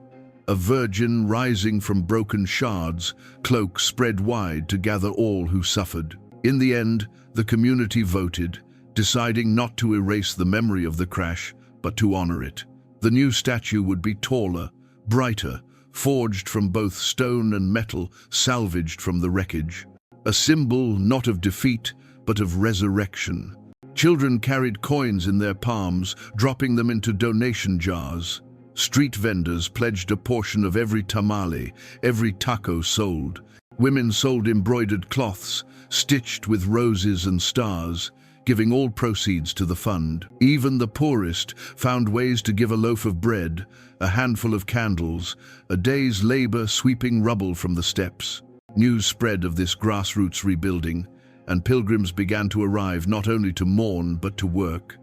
A virgin rising from broken shards, cloak spread wide to gather all who suffered. In the end, the community voted, deciding not to erase the memory of the crash, but to honor it. The new statue would be taller, brighter, forged from both stone and metal, salvaged from the wreckage. A symbol not of defeat, but of resurrection. Children carried coins in their palms, dropping them into donation jars. Street vendors pledged a portion of every tamale, every taco sold. Women sold embroidered cloths, stitched with roses and stars, giving all proceeds to the fund. Even the poorest found ways to give a loaf of bread, a handful of candles, a day's labor sweeping rubble from the steps. News spread of this grassroots rebuilding, and pilgrims began to arrive not only to mourn but to work.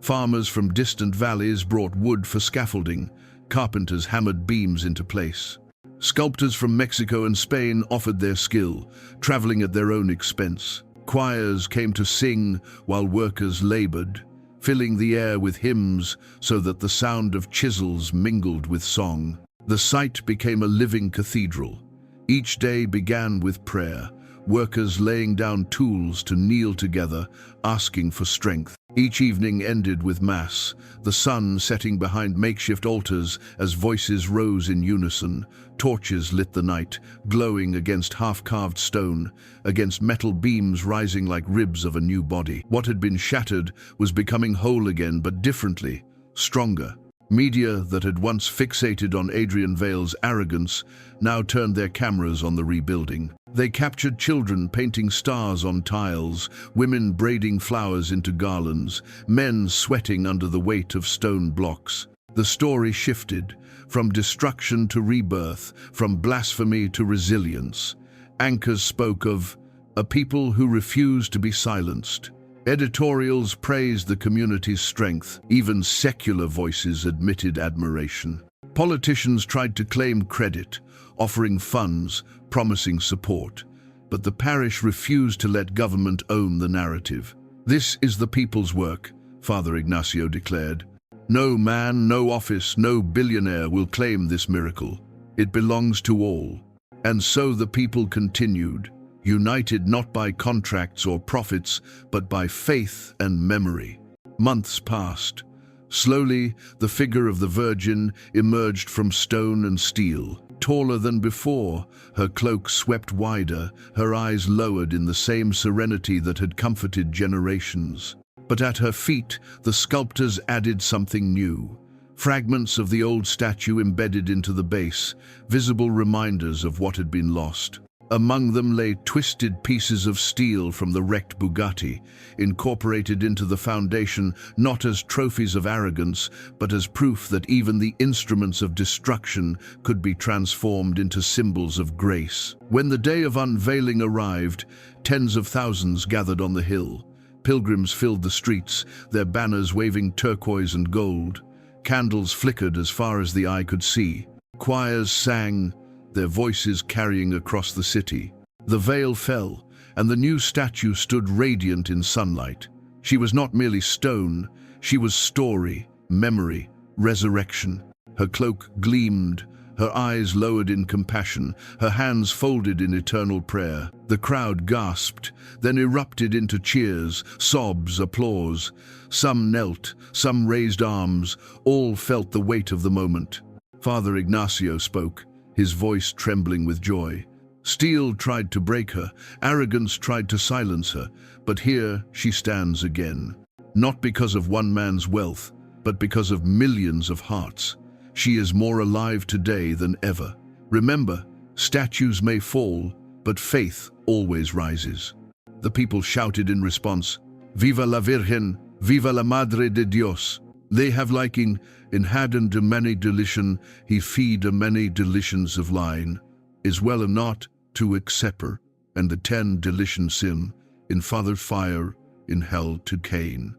Farmers from distant valleys brought wood for scaffolding, carpenters hammered beams into place. Sculptors from Mexico and Spain offered their skill, traveling at their own expense. Choirs came to sing while workers labored, filling the air with hymns so that the sound of chisels mingled with song. The site became a living cathedral. Each day began with prayer, workers laying down tools to kneel together, asking for strength. Each evening ended with Mass, the sun setting behind makeshift altars as voices rose in unison. Torches lit the night, glowing against half-carved stone, against metal beams rising like ribs of a new body. What had been shattered was becoming whole again, but differently, stronger. Media that had once fixated on Adrian Vale's arrogance now turned their cameras on the rebuilding. They captured children painting stars on tiles, women braiding flowers into garlands, men sweating under the weight of stone blocks. The story shifted, from destruction to rebirth, from blasphemy to resilience. Anchors spoke of a people who refused to be silenced. Editorials praised the community's strength. Even secular voices admitted admiration. Politicians tried to claim credit, offering funds, promising support. But the parish refused to let government own the narrative. "This is the people's work," Father Ignacio declared. "No man, no office, no billionaire will claim this miracle. It belongs to all." And so the people continued, united not by contracts or profits, but by faith and memory. Months passed. Slowly, the figure of the Virgin emerged from stone and steel. Taller than before, her cloak swept wider, her eyes lowered in the same serenity that had comforted generations. But at her feet, the sculptors added something new. Fragments of the old statue embedded into the base, visible reminders of what had been lost. Among them lay twisted pieces of steel from the wrecked Bugatti, incorporated into the foundation not as trophies of arrogance, but as proof that even the instruments of destruction could be transformed into symbols of grace. When the day of unveiling arrived, tens of thousands gathered on the hill. Pilgrims filled the streets, their banners waving turquoise and gold. Candles flickered as far as the eye could see. Choirs sang, their voices carrying across the city. The veil fell, and the new statue stood radiant in sunlight. She was not merely stone, she was story, memory, resurrection. Her cloak gleamed, her eyes lowered in compassion, her hands folded in eternal prayer. The crowd gasped, then erupted into cheers, sobs, applause. Some knelt, some raised arms, all felt the weight of the moment. Father Ignacio spoke, his voice trembling with joy. Steel tried to break her, arrogance tried to silence her, but here she stands again. Not because of one man's wealth, but because of millions of hearts. She is more alive today than ever. Remember, statues may fall, but faith always rises. The people shouted in response, "Viva la Virgen, viva la Madre de Dios." They have liking, in hadden de many delition, he feed a many delitions of line, is well or not to exceper, and the 10 delition sim, in father fire, in hell to Cain.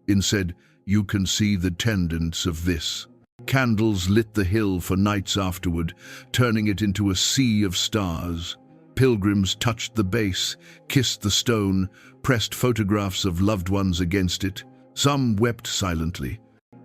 Instead, you can see the tendance of this. Candles lit the hill for nights afterward, turning it into a sea of stars. Pilgrims touched the base, kissed the stone, pressed photographs of loved ones against it. Some wept silently.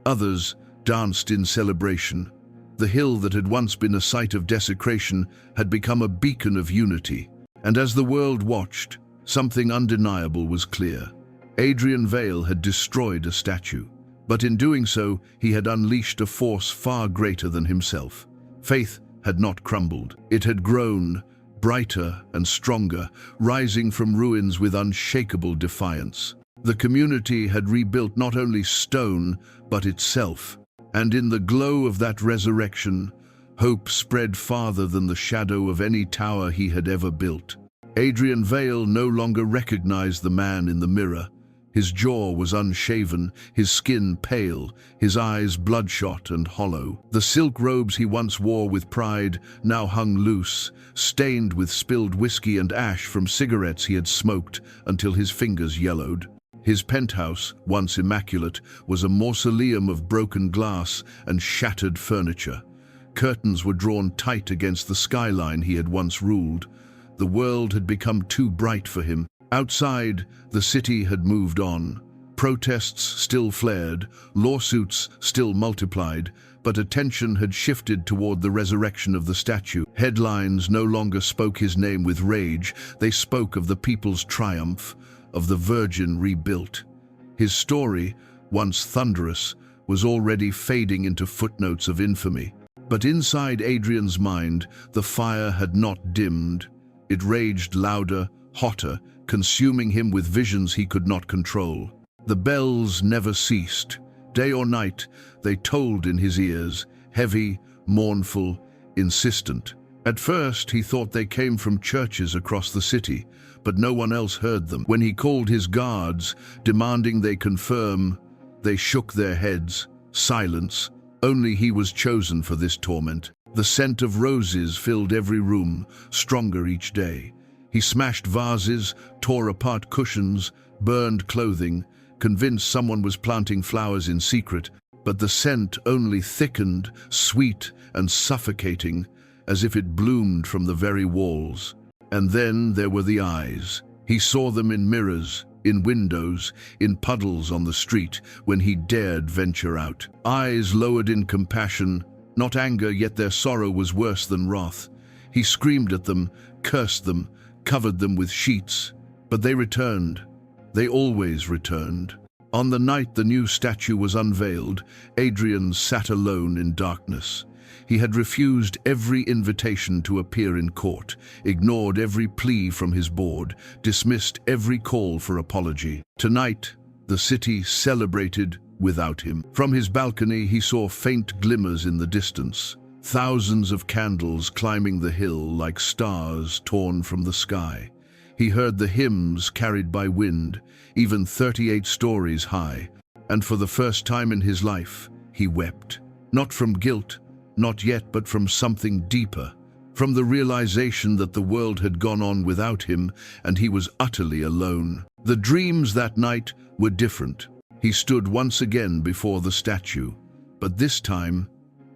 Others danced in celebration. The hill that had once been a site of desecration had become a beacon of unity. And as the world watched, something undeniable was clear. Adrian Vale had destroyed a statue, but in doing so, he had unleashed a force far greater than himself. Faith had not crumbled. It had grown, brighter and stronger, rising from ruins with unshakable defiance. The community had rebuilt not only stone, but itself. And in the glow of that resurrection, hope spread farther than the shadow of any tower he had ever built. Adrian Vale no longer recognized the man in the mirror. His jaw was unshaven, his skin pale, his eyes bloodshot and hollow. The silk robes he once wore with pride now hung loose, stained with spilled whiskey and ash from cigarettes he had smoked until his fingers yellowed. His penthouse, once immaculate, was a mausoleum of broken glass and shattered furniture. Curtains were drawn tight against the skyline he had once ruled. The world had become too bright for him. Outside, the city had moved on. Protests still flared, lawsuits still multiplied, but attention had shifted toward the resurrection of the statue. Headlines no longer spoke his name with rage. They spoke of the people's triumph, of the Virgin rebuilt. His story, once thunderous, was already fading into footnotes of infamy. But inside Adrian's mind, the fire had not dimmed. It raged louder, hotter, consuming him with visions he could not control. The bells never ceased. Day or night, they tolled in his ears, heavy, mournful, insistent. At first, he thought they came from churches across the city, but no one else heard them. When he called his guards, demanding they confirm, they shook their heads. Silence. Only he was chosen for this torment. The scent of roses filled every room, stronger each day. He smashed vases, tore apart cushions, burned clothing, convinced someone was planting flowers in secret, but the scent only thickened, sweet and suffocating, as if it bloomed from the very walls. And then there were the eyes. He saw them in mirrors, in windows, in puddles on the street, when he dared venture out. Eyes lowered in compassion, not anger, yet their sorrow was worse than wrath. He screamed at them, cursed them, covered them with sheets, but they returned. They always returned. On the night the new statue was unveiled, Adrian sat alone in darkness. He had refused every invitation to appear in court, ignored every plea from his board, dismissed every call for apology. Tonight, the city celebrated without him. From his balcony, he saw faint glimmers in the distance. Thousands of candles climbing the hill like stars torn from the sky. He heard the hymns carried by wind, even 38 stories high, and for the first time in his life, he wept. Not from guilt, not yet, but from something deeper, from the realization that the world had gone on without him and he was utterly alone. The dreams that night were different. He stood once again before the statue, but this time,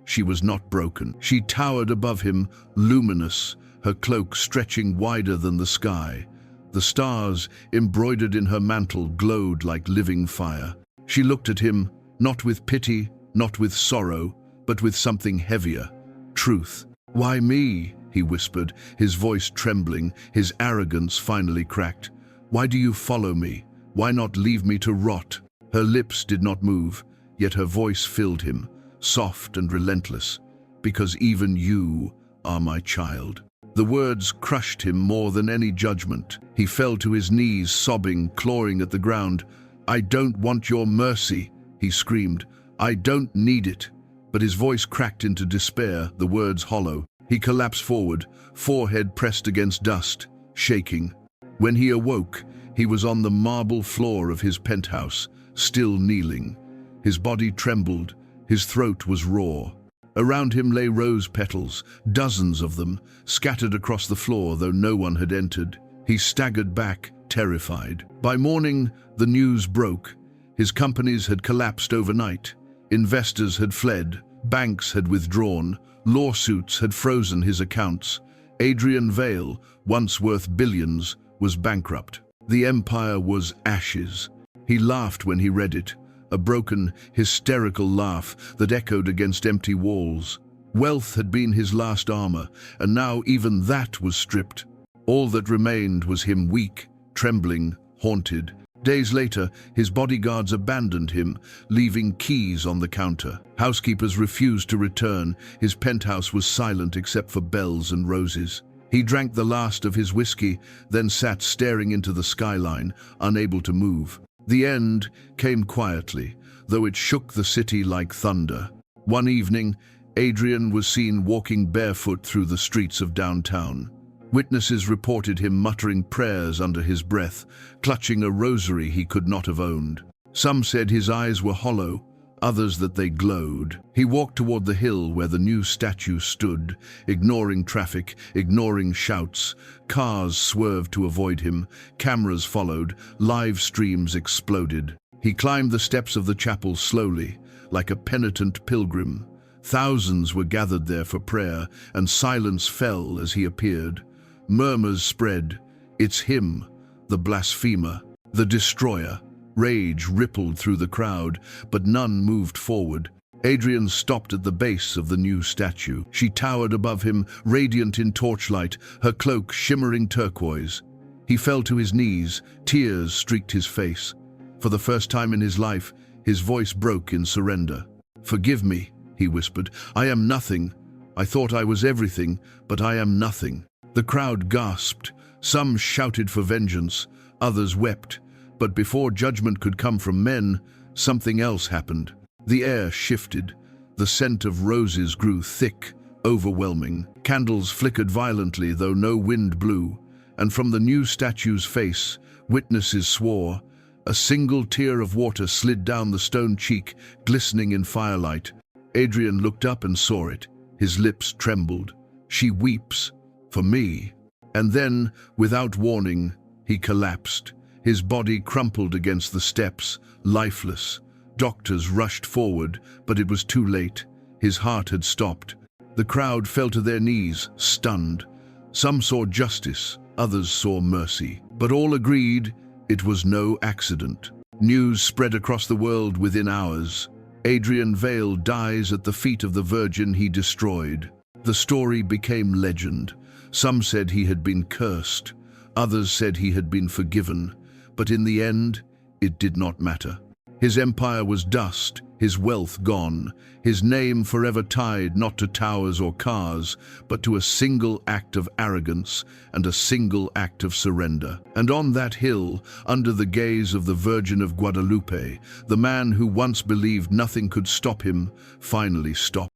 she was not broken. She towered above him, luminous, her cloak stretching wider than the sky. The stars, embroidered in her mantle, glowed like living fire. She looked at him, not with pity, not with sorrow, but with something heavier, truth. "Why me?" he whispered, his voice trembling, his arrogance finally cracked. "Why do you follow me? Why not leave me to rot?" Her lips did not move, yet her voice filled him, soft and relentless. "Because even you are my child." The words crushed him more than any judgment. He fell to his knees, sobbing, clawing at the ground. "I don't want your mercy," he screamed. "I don't need it." But his voice cracked into despair, the words hollow. He collapsed forward, forehead pressed against dust, shaking. When he awoke, he was on the marble floor of his penthouse, still kneeling. His body trembled, his throat was raw. Around him lay rose petals, dozens of them, scattered across the floor though no one had entered. He staggered back, terrified. By morning, the news broke. His companies had collapsed overnight. Investors had fled, banks had withdrawn, lawsuits had frozen his accounts. Adrian Vale, once worth billions, was bankrupt. The empire was ashes. He laughed when he read it, a broken, hysterical laugh that echoed against empty walls. Wealth had been his last armor, and now even that was stripped. All that remained was him, weak, trembling, haunted. Days later, his bodyguards abandoned him, leaving keys on the counter. Housekeepers refused to return. His penthouse was silent except for bells and roses. He drank the last of his whiskey, then sat staring into the skyline, unable to move. The end came quietly, though it shook the city like thunder. One evening, Adrian was seen walking barefoot through the streets of downtown. Witnesses reported him muttering prayers under his breath, clutching a rosary he could not have owned. Some said his eyes were hollow, others that they glowed. He walked toward the hill where the new statue stood, ignoring traffic, ignoring shouts. Cars swerved to avoid him, cameras followed, live streams exploded. He climbed the steps of the chapel slowly, like a penitent pilgrim. Thousands were gathered there for prayer, and silence fell as he appeared. Murmurs spread. It's him, the blasphemer, the destroyer. Rage rippled through the crowd, but none moved forward. Adrian stopped at the base of the new statue. She towered above him, radiant in torchlight, her cloak shimmering turquoise. He fell to his knees, tears streaked his face. For the first time in his life, his voice broke in surrender. "Forgive me," he whispered. "I am nothing. I thought I was everything, but I am nothing." The crowd gasped. Some shouted for vengeance, others wept. But before judgment could come from men, something else happened. The air shifted. The scent of roses grew thick, overwhelming. Candles flickered violently, though no wind blew. And from the new statue's face, witnesses swore. A single tear of water slid down the stone cheek, glistening in firelight. Adrian looked up and saw it. His lips trembled. "She weeps. For me." And then, without warning, he collapsed. His body crumpled against the steps, lifeless. Doctors rushed forward, but it was too late. His heart had stopped. The crowd fell to their knees, stunned. Some saw justice, others saw mercy. But all agreed it was no accident. News spread across the world within hours. Adrian Vale dies at the feet of the Virgin he destroyed. The story became legend. Some said he had been cursed. Others said he had been forgiven. But in the end, it did not matter. His empire was dust, his wealth gone, his name forever tied not to towers or cars, but to a single act of arrogance and a single act of surrender. And on that hill, under the gaze of the Virgin of Guadalupe, the man who once believed nothing could stop him finally stopped.